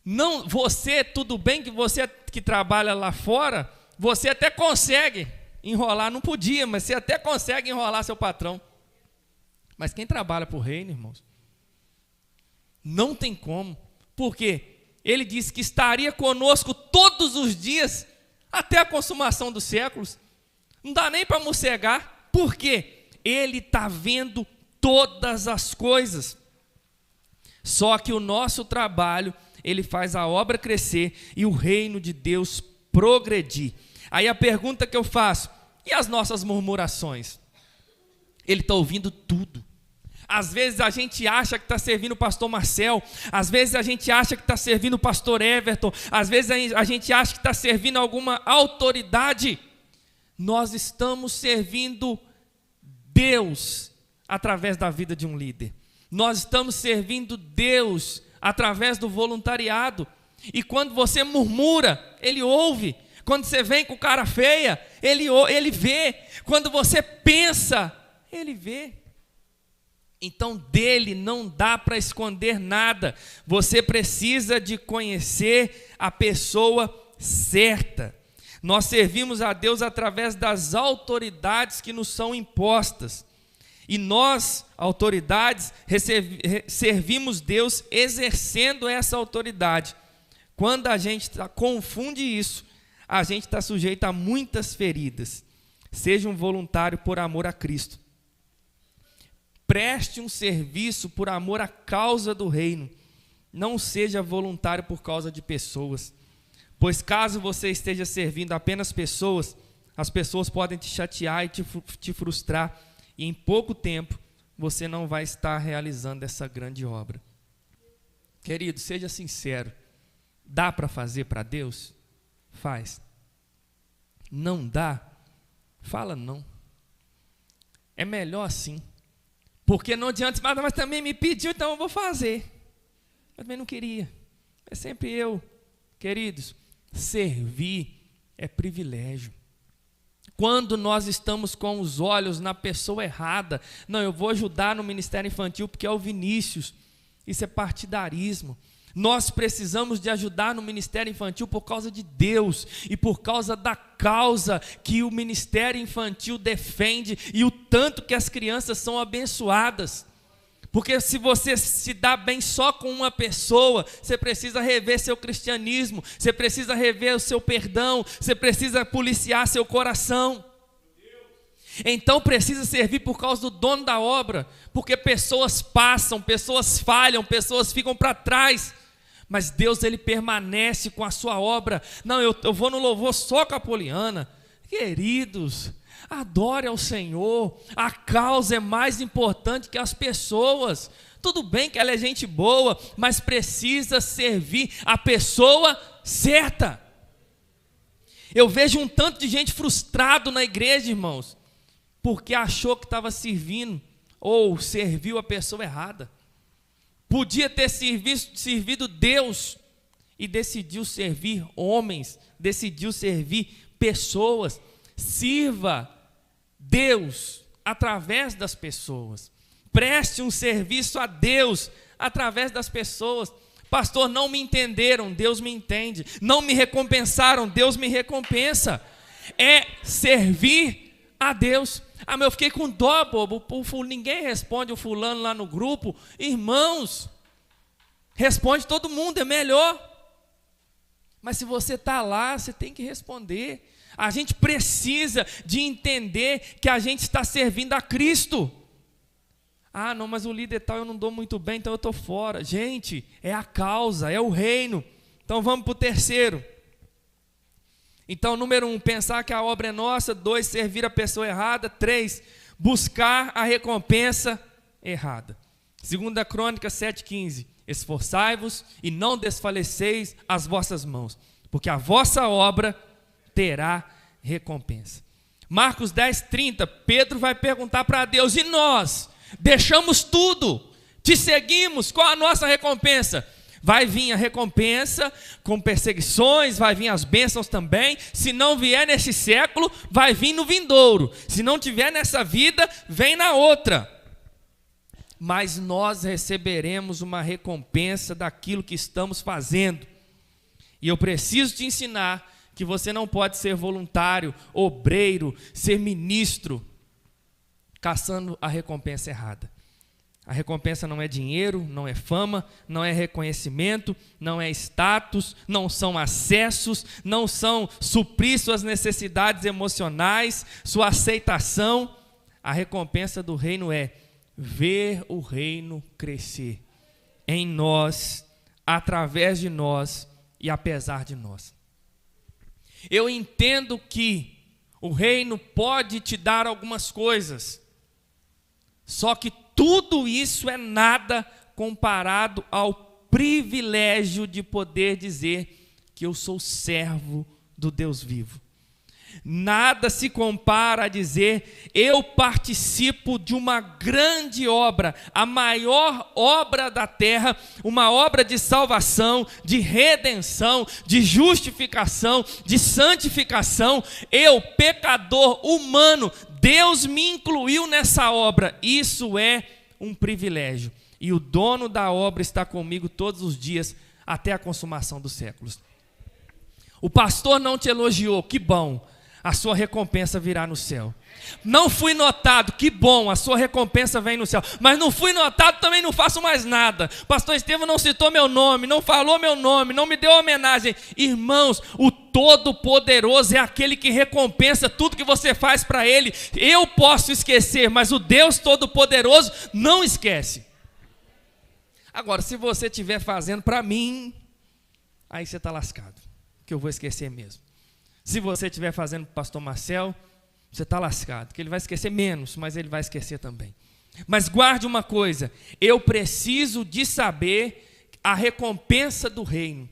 Não, você, tudo bem que você que trabalha lá fora, você até consegue enrolar, não podia, mas você até consegue enrolar seu patrão. Mas quem trabalha para o reino, irmãos, não tem como. Por quê? Ele disse que estaria conosco todos os dias, até a consumação dos séculos. Não dá nem para morcegar. Por quê? Ele está vendo todas as coisas. Só que o nosso trabalho, ele faz a obra crescer e o reino de Deus progredir. Aí a pergunta que eu faço, e as nossas murmurações? Ele está ouvindo tudo. Às vezes a gente acha que está servindo o pastor Marcel, às vezes a gente acha que está servindo o pastor Everton, às vezes a gente acha que está servindo alguma autoridade. Nós estamos servindo Deus através da vida de um líder. Nós estamos servindo Deus através do voluntariado. E quando você murmura, Ele ouve. Quando você vem com cara feia, Ele vê. Quando você pensa, Ele vê. Então dele não dá para esconder nada. Você precisa de conhecer a pessoa certa. Nós servimos a Deus através das autoridades que nos são impostas. E nós, autoridades, servimos Deus exercendo essa autoridade. Quando a gente confunde isso, a gente está sujeito a muitas feridas. Seja um voluntário por amor a Cristo. Preste um serviço por amor à causa do reino. Não seja voluntário por causa de pessoas. Pois caso você esteja servindo apenas pessoas, as pessoas podem te chatear e te frustrar. E em pouco tempo, você não vai estar realizando essa grande obra. Querido, seja sincero. Dá para fazer para Deus? Faz. Não dá? Fala não. É melhor assim. Porque não adianta, mas também me pediu, então eu vou fazer. Eu também não queria. É sempre eu. Queridos, servir é privilégio. Quando nós estamos com os olhos na pessoa errada, não, eu vou ajudar no ministério infantil porque é o Vinícius. Isso é partidarismo. Nós precisamos de ajudar no ministério infantil por causa de Deus e por causa da causa que o ministério infantil defende e o tanto que as crianças são abençoadas. Porque se você se dá bem só com uma pessoa, você precisa rever seu cristianismo, você precisa rever o seu perdão, você precisa policiar seu coração. Então precisa servir por causa do dono da obra, porque pessoas passam, pessoas falham, pessoas ficam para trás, mas Deus, Ele permanece com a sua obra. Não, eu vou no louvor só com a Poliana. Queridos, adore ao Senhor, a causa é mais importante que as pessoas. Tudo bem que ela é gente boa, mas precisa servir a pessoa certa. Eu vejo um tanto de gente frustrado na igreja, irmãos, porque achou que estava servindo ou serviu a pessoa errada. Podia ter servido Deus e decidiu servir homens, decidiu servir pessoas. Sirva Deus através das pessoas. Preste um serviço a Deus através das pessoas. Pastor, não me entenderam, Deus me entende. Não me recompensaram, Deus me recompensa. É servir a Deus. Ah, mas eu fiquei com dó, bobo. Ninguém responde o fulano lá no grupo. Irmãos, responde todo mundo, é melhor. Mas se você está lá, você tem que responder. A gente precisa de entender que a gente está servindo a Cristo. Ah, não, mas o líder tal eu não dou muito bem, então eu estou fora. Gente, é a causa, é o reino. Então vamos para o terceiro. Então, número 1, pensar que a obra é nossa. 2, servir a pessoa errada. 3, buscar a recompensa errada. 2 Crônicas 7,15. Esforçai-vos e não desfaleceis as vossas mãos, porque a vossa obra terá recompensa. Marcos 10,30. Pedro vai perguntar para Deus: e nós? Deixamos tudo, te seguimos, qual a nossa recompensa? Vai vir a recompensa com perseguições, vai vir as bênçãos também. Se não vier nesse século, vai vir no vindouro. Se não tiver nessa vida, vem na outra. Mas nós receberemos uma recompensa daquilo que estamos fazendo. E eu preciso te ensinar que você não pode ser voluntário, obreiro, ser ministro, caçando a recompensa errada. A recompensa não é dinheiro, não é fama, não é reconhecimento, não é status, não são acessos, não são suprir suas necessidades emocionais, sua aceitação. A recompensa do reino é ver o reino crescer em nós, através de nós e apesar de nós. Eu entendo que o reino pode te dar algumas coisas, só que tudo isso é nada comparado ao privilégio de poder dizer que eu sou servo do Deus vivo. Nada se compara a dizer: eu participo de uma grande obra, a maior obra da terra, uma obra de salvação, de redenção, de justificação, de santificação. Eu, pecador humano, Deus me incluiu nessa obra. Isso é um privilégio. E o dono da obra está comigo todos os dias até a consumação dos séculos. O pastor não te elogiou, que bom. A sua recompensa virá no céu. Não fui notado, que bom, a sua recompensa vem no céu. Mas não fui notado, também não faço mais nada. Pastor Estevão não citou meu nome, não falou meu nome, não me deu homenagem. Irmãos, o Todo-Poderoso é aquele que recompensa tudo que você faz para Ele. Eu posso esquecer, mas o Deus Todo-Poderoso não esquece. Agora, se você estiver fazendo para mim, aí você está lascado, que eu vou esquecer mesmo. Se você estiver fazendo para o pastor Marcel, você está lascado, que ele vai esquecer menos, mas ele vai esquecer também. Mas guarde uma coisa: eu preciso de saber a recompensa do reino.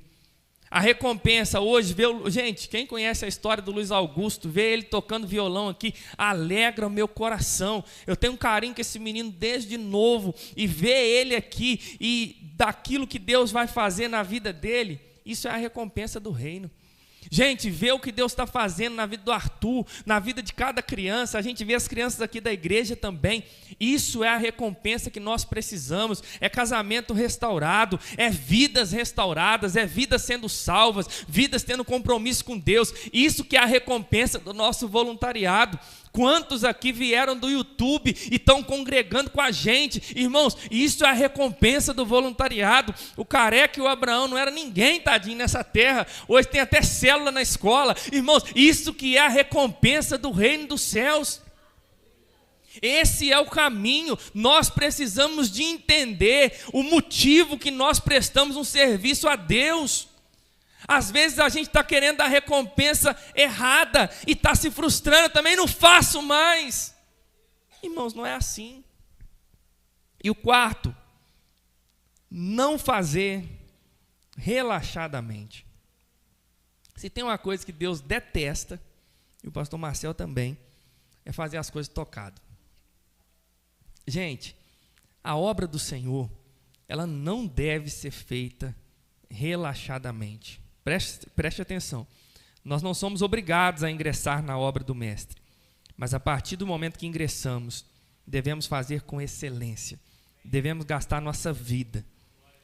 A recompensa hoje, gente, quem conhece a história do Luiz Augusto, vê ele tocando violão aqui, alegra o meu coração. Eu tenho um carinho com esse menino desde novo, e ver ele aqui, e daquilo que Deus vai fazer na vida dele, isso é a recompensa do reino. Gente, vê o que Deus está fazendo na vida do Arthur, na vida de cada criança. A gente vê as crianças aqui da igreja também. Isso é a recompensa que nós precisamos. É casamento restaurado, é vidas restauradas, é vidas sendo salvas, vidas tendo compromisso com Deus. Isso que é a recompensa do nosso voluntariado. Quantos aqui vieram do YouTube e estão congregando com a gente? Irmãos, isso é a recompensa do voluntariado. O Careca e o Abraão não era ninguém, tadinho, nessa terra. Hoje tem até célula na escola. Irmãos, isso que é a recompensa do reino dos céus. Esse é o caminho. Nós precisamos de entender o motivo que nós prestamos um serviço a Deus. Às vezes a gente está querendo dar recompensa errada e está se frustrando, também não faço mais. Irmãos, não é assim. E o quarto, não fazer relaxadamente. Se tem uma coisa que Deus detesta, e o pastor Marcel também, é fazer as coisas tocado. Gente, a obra do Senhor, ela não deve ser feita relaxadamente. Preste atenção. Nós não somos obrigados a ingressar na obra do Mestre, mas a partir do momento que ingressamos, devemos fazer com excelência. Devemos gastar nossa vida.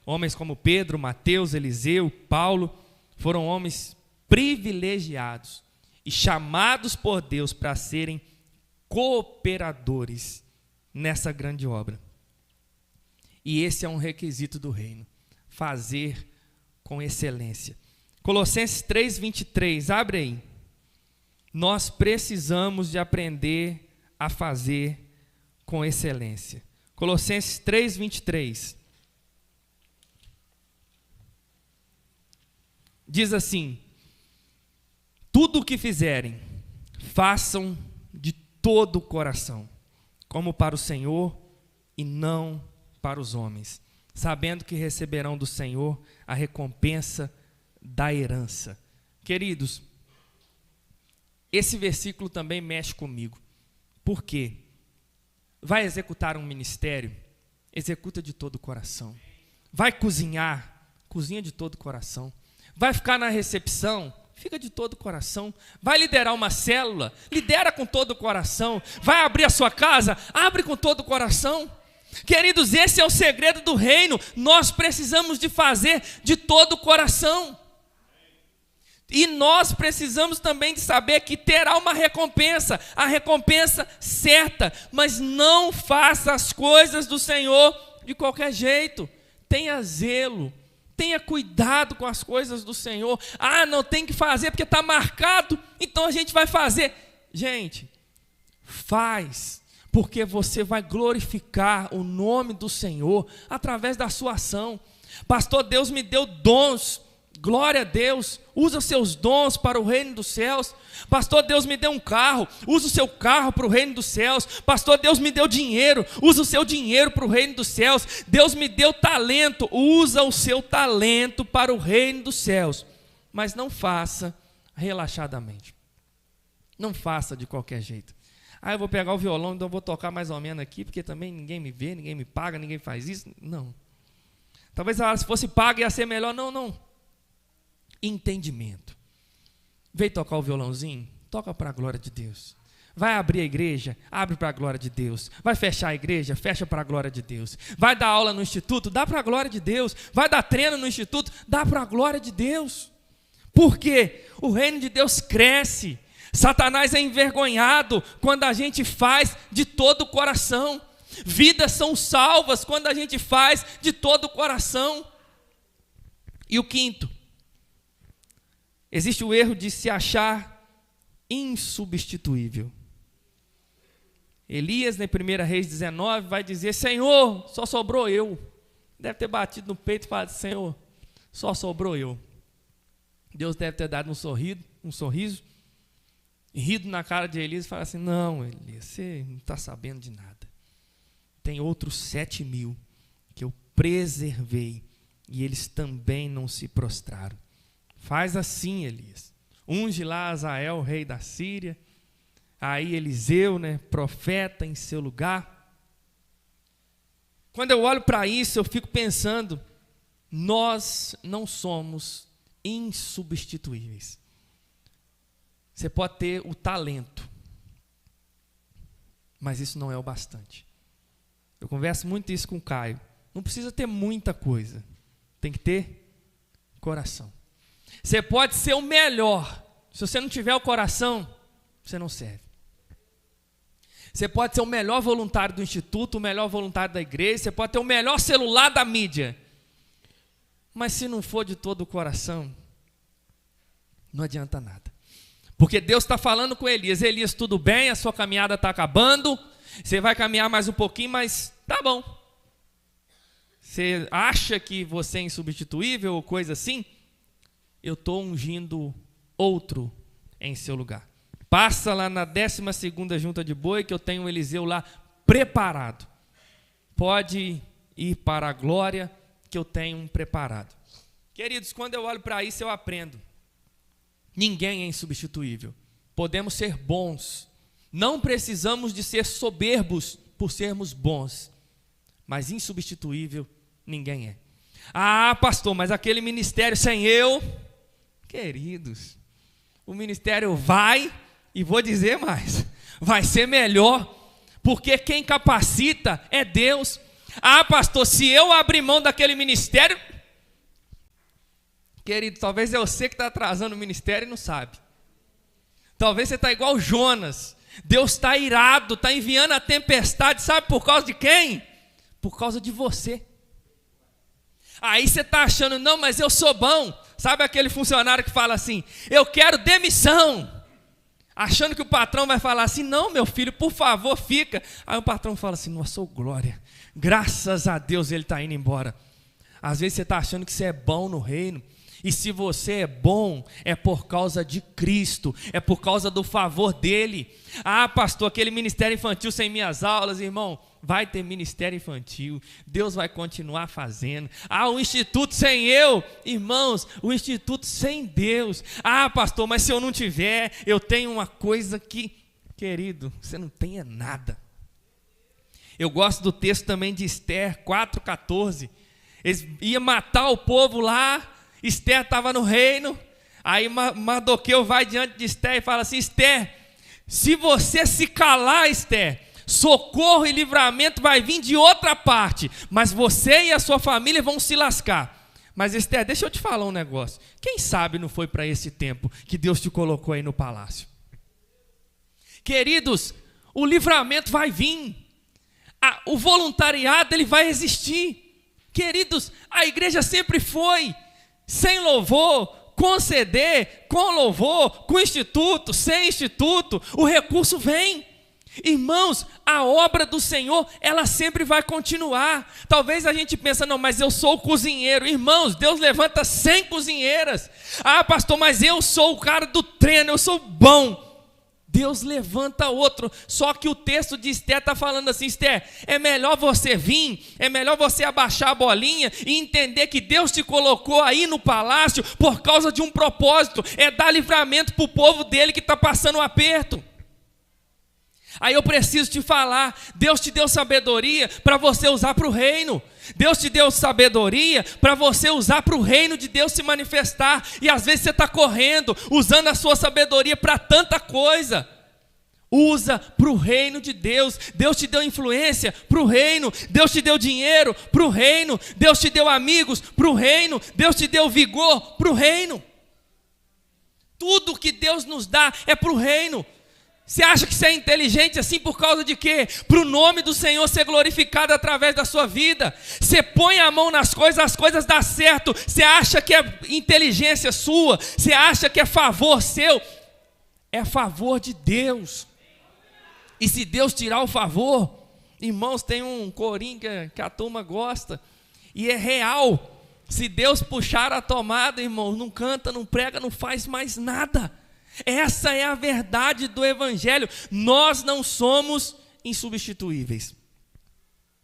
Homens como Pedro, Mateus, Eliseu, Paulo, foram homens privilegiados e chamados por Deus para serem cooperadores nessa grande obra. E esse é um requisito do reino, fazer com excelência. Colossenses 3:23, abre aí. Nós precisamos de aprender a fazer com excelência. Colossenses 3:23. Diz assim: tudo o que fizerem, façam de todo o coração, como para o Senhor e não para os homens, sabendo que receberão do Senhor a recompensa da herança. Queridos, esse versículo também mexe comigo. Por quê? Vai executar um ministério? Executa de todo o coração. Vai cozinhar? Cozinha de todo o coração. Vai ficar na recepção? Fica de todo o coração. Vai liderar uma célula? Lidera com todo o coração. Vai abrir a sua casa? Abre com todo o coração. Queridos, esse é o segredo do reino. Nós precisamos de fazer de todo o coração. E nós precisamos também de saber que terá uma recompensa, a recompensa certa, mas não faça as coisas do Senhor de qualquer jeito. Tenha zelo, tenha cuidado com as coisas do Senhor. Ah, não tem que fazer porque está marcado, então a gente vai fazer. Gente, faz, porque você vai glorificar o nome do Senhor através da sua ação. Pastor, Deus me deu dons. Glória a Deus, usa os seus dons para o reino dos céus. Pastor, Deus me deu um carro, usa o seu carro para o reino dos céus. Pastor, Deus me deu dinheiro, usa o seu dinheiro para o reino dos céus. Deus me deu talento, usa o seu talento para o reino dos céus. Mas não faça relaxadamente, não faça de qualquer jeito. Ah, eu vou pegar o violão, então eu vou tocar mais ou menos aqui, porque também ninguém me vê, ninguém me paga, ninguém faz isso. Não, talvez se fosse pago ia ser melhor. Não. Entendimento. Veio tocar o violãozinho? Toca para a glória de Deus. Vai abrir a igreja? Abre para a glória de Deus. Vai fechar a igreja? Fecha para a glória de Deus. Vai dar aula no instituto? Dá para a glória de Deus. Vai dar treino no instituto? Dá para a glória de Deus. Por quê? O reino de Deus cresce. Satanás é envergonhado quando a gente faz de todo o coração. Vidas são salvas quando a gente faz de todo o coração. E o quinto, existe o erro de se achar insubstituível. Elias, na 1 Reis 19, vai dizer: Senhor, só sobrou eu. Deve ter batido no peito e falado: Senhor, só sobrou eu. Deus deve ter dado um sorriso, e rido na cara de Elias e falado assim: não, Elias, você não está sabendo de nada. Tem outros 7.000 que eu preservei, e eles também não se prostraram. Faz assim, Elias. Unge lá Azael, rei da Síria. Aí Eliseu, profeta em seu lugar. Quando eu olho para isso, eu fico pensando, nós não somos insubstituíveis. Você pode ter o talento, mas isso não é o bastante. Eu converso muito isso com o Caio. Não precisa ter muita coisa, tem que ter coração. Você pode ser o melhor, se você não tiver o coração, você não serve. Você pode ser o melhor voluntário do instituto, o melhor voluntário da igreja, você pode ter o melhor celular da mídia, mas se não for de todo o coração, não adianta nada. Porque Deus está falando com Elias: Elias, tudo bem, a sua caminhada está acabando, Você vai caminhar mais um pouquinho, mas tá bom. Você acha que você é insubstituível ou coisa assim? Eu estou ungindo outro em seu lugar. Passa lá na 12ª junta de boi, que eu tenho um Eliseu lá preparado. Pode ir para a glória, que eu tenho um preparado. Queridos, quando eu olho para isso, eu aprendo. Ninguém é insubstituível. Podemos ser bons. Não precisamos de ser soberbos por sermos bons. Mas insubstituível, ninguém é. Ah, pastor, mas aquele ministério sem eu... Queridos, o ministério vai, e vou dizer mais, vai ser melhor, porque quem capacita é Deus. Ah, pastor, se eu abrir mão daquele ministério... Querido, talvez é você que está atrasando o ministério e não sabe. Talvez você está igual Jonas. Deus está irado, está enviando a tempestade, sabe por causa de quem? Por causa de você. Aí você está achando, não, mas eu sou bom. Sabe aquele funcionário que fala assim, eu quero demissão. Achando que o patrão vai falar assim, não, meu filho, por favor, fica. Aí o patrão fala assim, nossa, ô glória, graças a Deus ele está indo embora. Às vezes você está achando que você é bom no reino. E se você é bom, é por causa de Cristo, é por causa do favor dele. Ah, pastor, aquele ministério infantil sem minhas aulas, irmão, vai ter ministério infantil, Deus vai continuar fazendo. Ah, o instituto sem eu, irmãos, o instituto sem Deus. Ah, pastor, mas se eu não tiver, eu tenho uma coisa que, querido, você não tem é nada. Eu gosto do texto também de Esther 4,14. Eles iam matar o povo lá, Esther estava no reino, aí Mardoqueu vai diante de Esther e fala assim, Esther, se você se calar, Esther, socorro e livramento vai vir de outra parte, mas você e a sua família vão se lascar. Mas Esther, deixa eu te falar um negócio, quem sabe não foi para esse tempo que Deus te colocou aí no palácio? Queridos, o livramento vai vir, o voluntariado ele vai existir. Queridos, a igreja sempre foi sem louvor, com CD, com louvor, com instituto, sem instituto, o recurso vem. Irmãos, a obra do Senhor, ela sempre vai continuar. Talvez a gente pense, não, mas eu sou o cozinheiro. Irmãos, Deus levanta 100 cozinheiras. Ah, pastor, mas eu sou o cara do treino, eu sou bom. Deus levanta outro, só que o texto de Esther está falando assim, Esther, é melhor você vir, é melhor você abaixar a bolinha e entender que Deus te colocou aí no palácio por causa de um propósito, é dar livramento para o povo dele que está passando um aperto. Aí eu preciso te falar, Deus te deu sabedoria para você usar para o reino. Deus te deu sabedoria para você usar para o reino de Deus se manifestar. E às vezes você está correndo, usando a sua sabedoria para tanta coisa. Usa para o reino de Deus. Deus te deu influência para o reino. Deus te deu dinheiro para o reino. Deus te deu amigos para o reino. Deus te deu vigor para o reino. Tudo que Deus nos dá é para o reino. Você acha que você é inteligente assim por causa de quê? Para o nome do Senhor ser glorificado através da sua vida. Você põe a mão nas coisas, as coisas dão certo. Você acha que é inteligência sua? Você acha que é favor seu? É favor de Deus. E se Deus tirar o favor, irmãos, tem um corinho que a turma gosta, e é real. Se Deus puxar a tomada, irmãos, não canta, não prega, não faz mais nada. Essa é a verdade do Evangelho. Nós não somos insubstituíveis.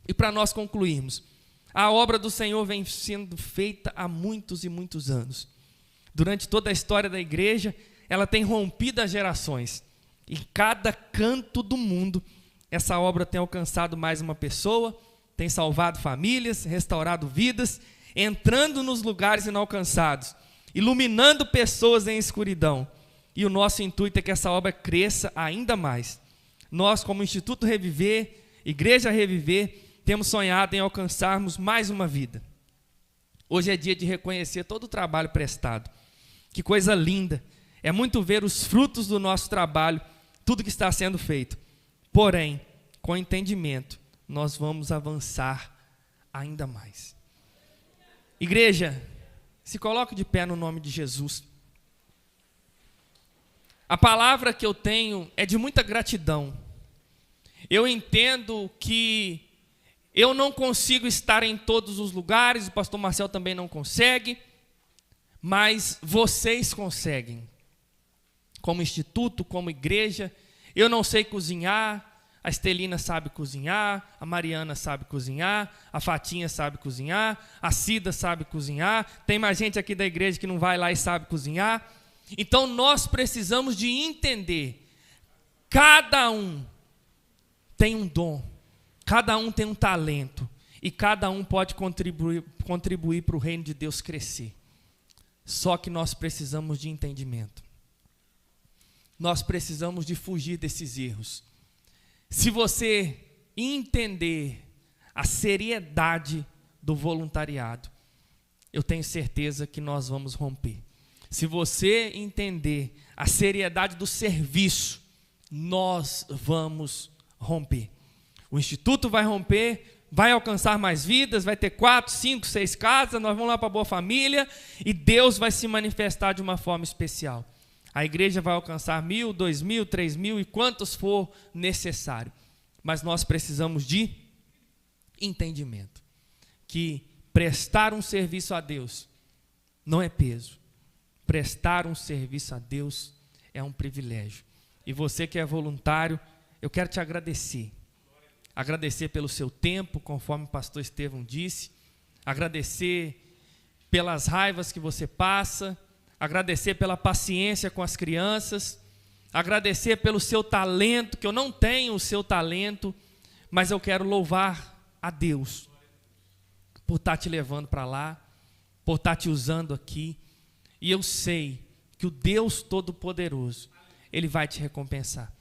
E para nós concluirmos, a obra do Senhor vem sendo feita há muitos e muitos anos. Durante toda a história da igreja, ela tem rompido as gerações. Em cada canto do mundo, essa obra tem alcançado mais uma pessoa, tem salvado famílias, restaurado vidas, entrando nos lugares inalcançados, iluminando pessoas em escuridão. E o nosso intuito é que essa obra cresça ainda mais. Nós, como Instituto Reviver, Igreja Reviver, temos sonhado em alcançarmos mais uma vida. Hoje é dia de reconhecer todo o trabalho prestado. Que coisa linda! É muito ver os frutos do nosso trabalho, tudo que está sendo feito. Porém, com entendimento, nós vamos avançar ainda mais. Igreja, se coloque de pé no nome de Jesus. A palavra que eu tenho é de muita gratidão. Eu entendo que eu não consigo estar em todos os lugares, o pastor Marcel também não consegue, mas vocês conseguem. Como instituto, como igreja, eu não sei cozinhar, a Estelina sabe cozinhar, a Mariana sabe cozinhar, a Fatinha sabe cozinhar, a Cida sabe cozinhar, tem mais gente aqui da igreja que não vai lá e sabe cozinhar. Então nós precisamos de entender, cada um tem um dom, cada um tem um talento, e cada um pode contribuir para o reino de Deus crescer. Só que nós precisamos de entendimento. Nós precisamos de fugir desses erros. Se você entender a seriedade do voluntariado, eu tenho certeza que nós vamos romper. Se você entender a seriedade do serviço, nós vamos romper. O Instituto vai romper, vai alcançar mais vidas, vai ter 4, 5, 6 casas, nós vamos lá para a Boa Família e Deus vai se manifestar de uma forma especial. A igreja vai alcançar 1.000, 2.000, 3.000 e quantos for necessário. Mas nós precisamos de entendimento. Que prestar um serviço a Deus não é peso. Prestar um serviço a Deus é um privilégio. E você que é voluntário, eu quero te agradecer. Agradecer pelo seu tempo, conforme o pastor Estevão disse. Agradecer pelas raivas que você passa. Agradecer pela paciência com as crianças, agradecer pelo seu talento, que eu não tenho o seu talento, mas eu quero louvar a Deus por estar te levando para lá, por estar te usando aqui, e eu sei que o Deus Todo-Poderoso, Ele vai te recompensar.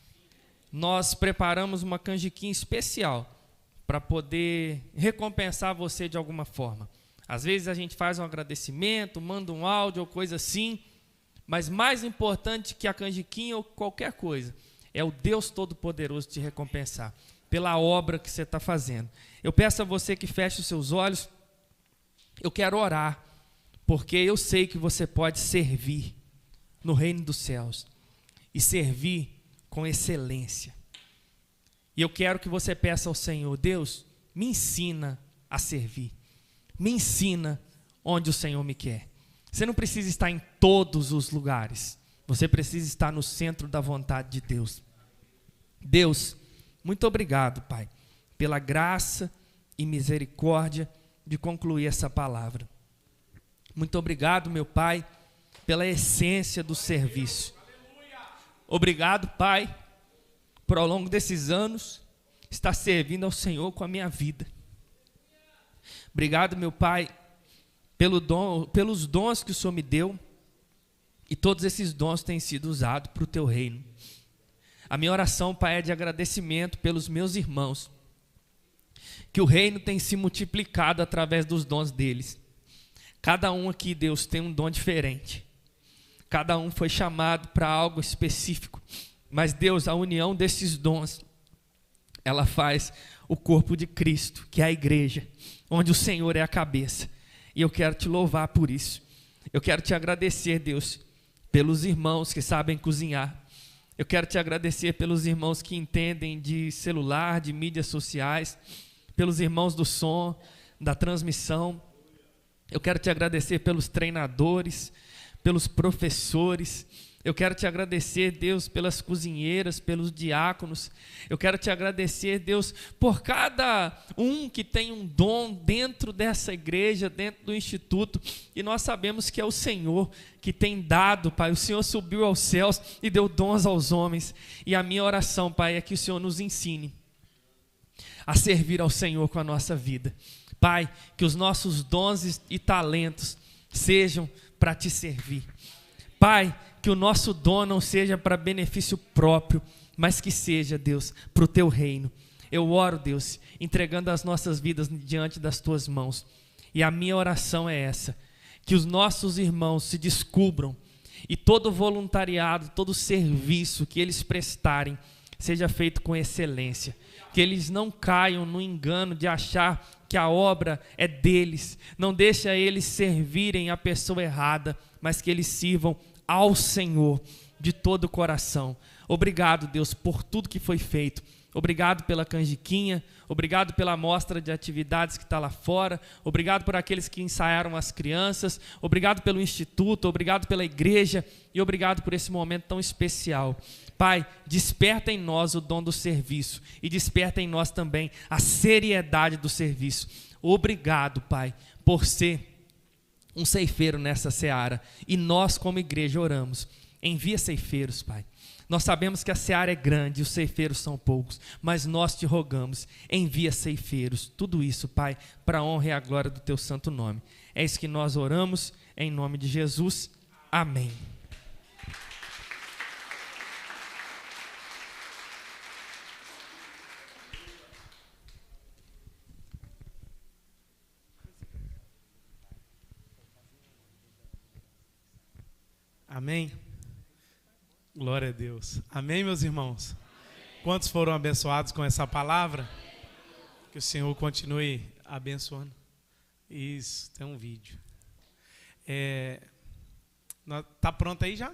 Nós preparamos uma canjiquinha especial para poder recompensar você de alguma forma. Às vezes a gente faz um agradecimento, manda um áudio ou coisa assim, mas mais importante que a canjiquinha ou qualquer coisa, é o Deus Todo-Poderoso te recompensar pela obra que você está fazendo. Eu peço a você que feche os seus olhos, eu quero orar, porque eu sei que você pode servir no reino dos céus e servir com excelência. E eu quero que você peça ao Senhor, Deus, me ensina a servir. Me ensina onde o Senhor me quer. Você não precisa estar em todos os lugares. Você precisa estar no centro da vontade de Deus. Deus, muito obrigado, Pai, pela graça e misericórdia de concluir essa palavra. Muito obrigado, meu Pai, pela essência do serviço. Obrigado, Pai, por ao longo desses anos estar servindo ao Senhor com a minha vida. Obrigado, meu Pai, pelos dons que o Senhor me deu, e todos esses dons têm sido usados para o Teu reino. A minha oração, Pai, é de agradecimento pelos meus irmãos, que o reino tem se multiplicado através dos dons deles. Cada um aqui, Deus, tem um dom diferente. Cada um foi chamado para algo específico. Mas, Deus, a união desses dons, ela faz o corpo de Cristo, que é a igreja, onde o Senhor é a cabeça. E eu quero te louvar por isso. Eu quero te agradecer, Deus, pelos irmãos que sabem cozinhar. Eu quero te agradecer pelos irmãos que entendem de celular, de mídias sociais, pelos irmãos do som, da transmissão. Eu quero te agradecer pelos treinadores, pelos professores. Eu quero te agradecer, Deus, pelas cozinheiras, pelos diáconos. Eu quero te agradecer, Deus, por cada um que tem um dom dentro dessa igreja, dentro do instituto. E nós sabemos que é o Senhor que tem dado, Pai. O Senhor subiu aos céus e deu dons aos homens. E a minha oração, Pai, é que o Senhor nos ensine a servir ao Senhor com a nossa vida. Pai, que os nossos dons e talentos sejam para te servir. Pai, que o nosso dom não seja para benefício próprio, mas que seja, Deus, para o Teu reino. Eu oro, Deus, entregando as nossas vidas diante das Tuas mãos. E a minha oração é essa, que os nossos irmãos se descubram e todo voluntariado, todo serviço que eles prestarem seja feito com excelência. Que eles não caiam no engano de achar que a obra é deles. Não deixa eles servirem a pessoa errada, mas que eles sirvam ao Senhor de todo o coração. Obrigado, Deus, por tudo que foi feito. Obrigado pela canjiquinha, obrigado pela amostra de atividades que está lá fora, obrigado por aqueles que ensaiaram as crianças, obrigado pelo instituto, obrigado pela igreja e obrigado por esse momento tão especial. Pai, desperta em nós o dom do serviço e desperta em nós também a seriedade do serviço. Obrigado, Pai, por ser um ceifeiro nessa seara. E nós, como igreja, oramos. Envia ceifeiros, Pai. Nós sabemos que a seara é grande e os ceifeiros são poucos, mas nós te rogamos, envia ceifeiros. Tudo isso, Pai, para a honra e a glória do teu santo nome. É isso que nós oramos, em nome de Jesus. Amém. Amém? Glória a Deus. Amém, meus irmãos? Amém. Quantos foram abençoados com essa palavra? Que o Senhor continue abençoando. Isso, tem um vídeo. Tá pronto aí já?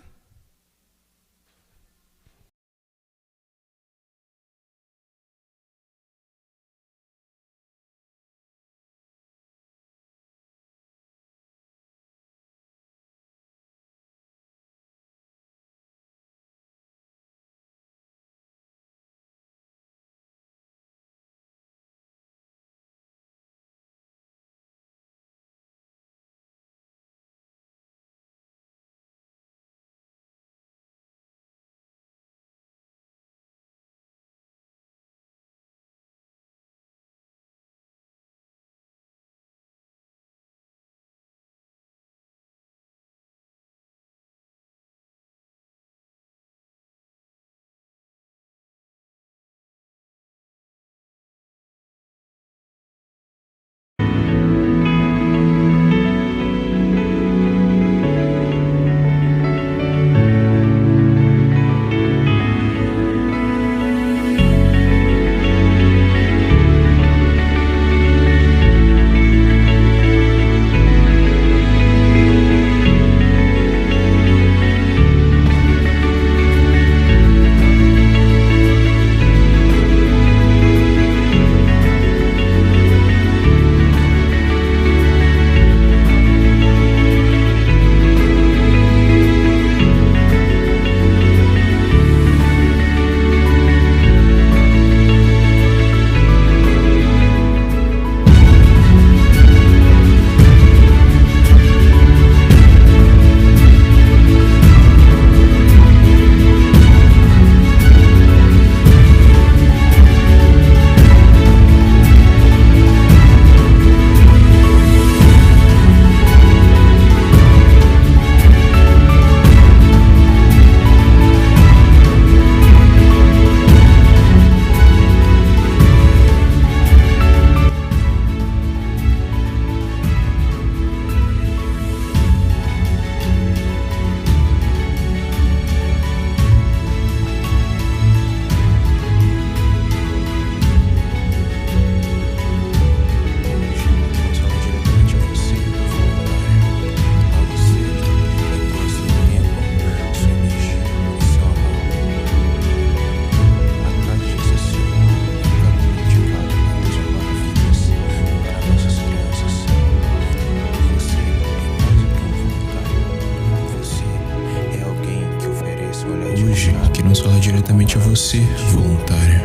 diretamente a você, voluntário,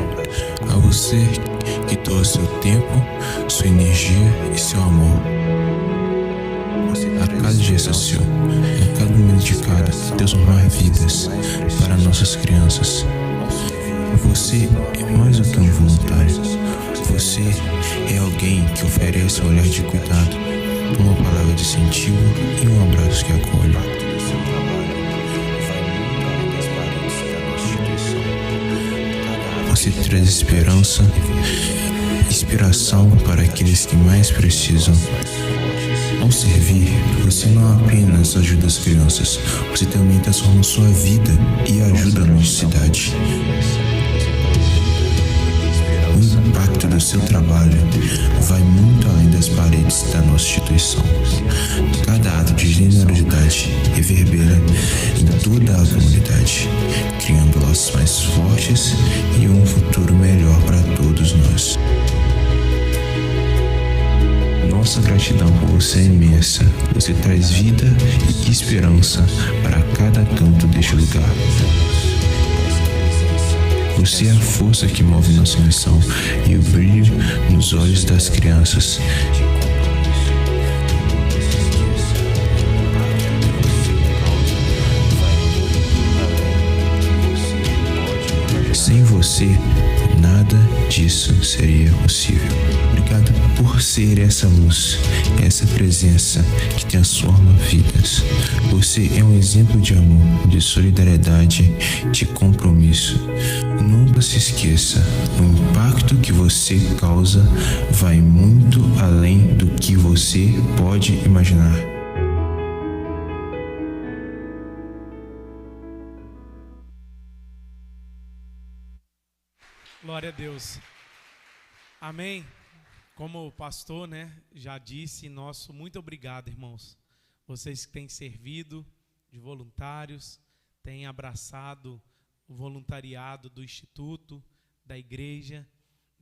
a você que doa seu tempo, sua energia e seu amor. A cada dia seu, a cada momento de cada, transformar vidas para nossas crianças. Você é mais do que um voluntário. Você é alguém que oferece um olhar de cuidado, uma palavra de incentivo e um abraço que acolhe. Você traz esperança, inspiração para aqueles que mais precisam. Ao servir, você não apenas ajuda as crianças, você também transforma sua vida e ajuda a nossa cidade. O impacto do seu trabalho vai muito além das pelas paredes da nossa instituição. Cada ato de generosidade reverbera em toda a comunidade, criando laços mais fortes e um futuro melhor para todos nós. Nossa gratidão por você é imensa. Você traz vida e esperança para cada canto deste lugar. Você é a força que move nossa missão e o brilho nos olhos das crianças. Sem você, nada disso seria possível. Obrigado por ser essa luz, essa presença que transforma vidas. Você é um exemplo de amor, de solidariedade, de compromisso. Nunca se esqueça, o impacto que você causa vai muito além do que você pode imaginar. Glória a Deus. Amém. Como o pastor, já disse, nosso muito obrigado, irmãos. Vocês que têm servido de voluntários, têm abraçado o voluntariado do Instituto, da igreja,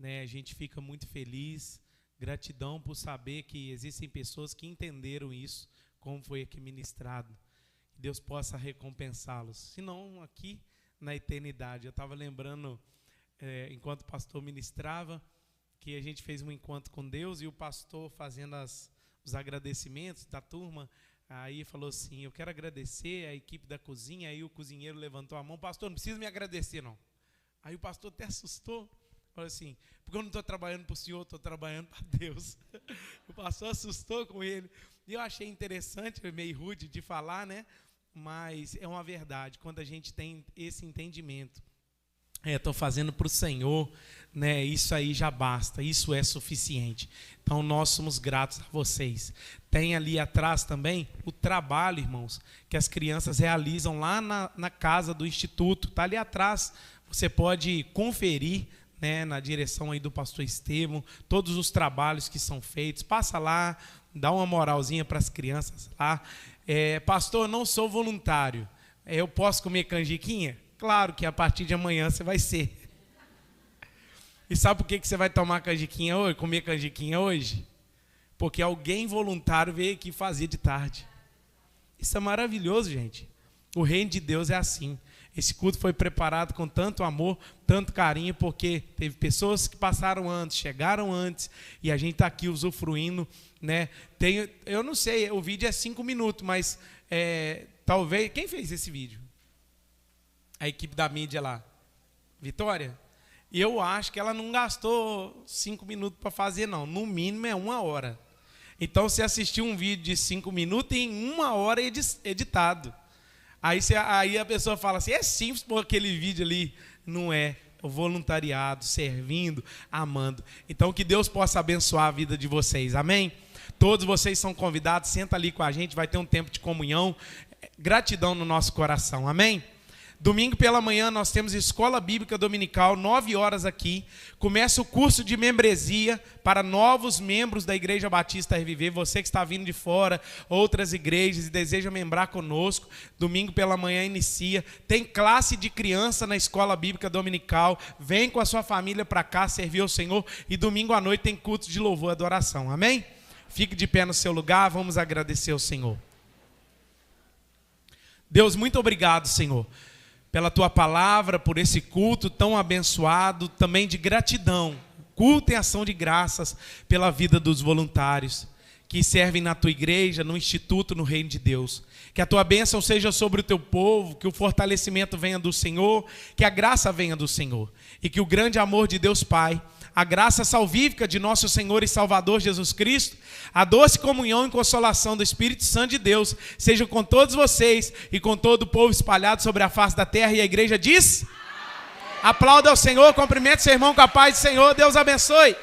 A gente fica muito feliz, gratidão por saber que existem pessoas que entenderam isso, como foi aqui ministrado. Que Deus possa recompensá-los. Se não, aqui na eternidade. Eu estava lembrando, enquanto o pastor ministrava, que a gente fez um encontro com Deus e o pastor fazendo os agradecimentos da turma, aí falou assim, eu quero agradecer a equipe da cozinha. Aí o cozinheiro levantou a mão, pastor, não precisa me agradecer não. Aí o pastor até assustou, falou assim, porque eu não estou trabalhando para o senhor, estou trabalhando para Deus. O pastor assustou com ele, e eu achei interessante, meio rude de falar, mas é uma verdade, quando a gente tem esse entendimento. Estou fazendo para o Senhor, isso aí já basta, isso é suficiente. Então nós somos gratos a vocês. Tem ali atrás também o trabalho, irmãos, que as crianças realizam lá na casa do Instituto. Está ali atrás, você pode conferir, na direção aí do pastor Estevão, todos os trabalhos que são feitos. Passa lá, dá uma moralzinha para as crianças lá. Pastor, eu não sou voluntário, eu posso comer canjiquinha? Claro que a partir de amanhã você vai ser. E sabe por que você vai tomar canjiquinha hoje, comer canjiquinha hoje? Porque alguém voluntário veio aqui fazer de tarde. Isso é maravilhoso, gente. O reino de Deus é assim. Esse culto foi preparado com tanto amor, tanto carinho, porque teve pessoas que passaram antes, chegaram antes, e a gente está aqui usufruindo, eu não sei, o vídeo é 5 minutos, mas talvez... Quem fez esse vídeo? A equipe da mídia lá. Vitória? E eu acho que ela não gastou 5 minutos para fazer, não. No mínimo é 1 hora. Então, você assistiu um vídeo de 5 minutos em 1 hora editado. Aí a pessoa fala assim, é simples pôr aquele vídeo ali. Não é. O voluntariado, servindo, amando. Então, que Deus possa abençoar a vida de vocês. Amém? Todos vocês são convidados. Senta ali com a gente, vai ter um tempo de comunhão. Gratidão no nosso coração. Amém? Domingo pela manhã nós temos Escola Bíblica Dominical, 9 horas aqui. Começa o curso de membresia para novos membros da Igreja Batista Reviver. Você que está vindo de fora, outras igrejas e deseja membrar conosco. Domingo pela manhã inicia. Tem classe de criança na Escola Bíblica Dominical. Vem com a sua família para cá servir ao Senhor. E domingo à noite tem culto de louvor e adoração. Amém? Fique de pé no seu lugar, vamos agradecer ao Senhor. Deus, muito obrigado, Senhor, pela tua palavra, por esse culto tão abençoado, também de gratidão, culto em ação de graças pela vida dos voluntários que servem na tua igreja, no instituto, no reino de Deus. Que a tua bênção seja sobre o teu povo, que o fortalecimento venha do Senhor, que a graça venha do Senhor, e que o grande amor de Deus Pai, a graça salvífica de nosso Senhor e Salvador Jesus Cristo, a doce comunhão e consolação do Espírito Santo de Deus, seja com todos vocês e com todo o povo espalhado sobre a face da terra. E a igreja diz: amém. Aplauda ao Senhor, cumprimente seu irmão com a paz do Senhor, Deus abençoe.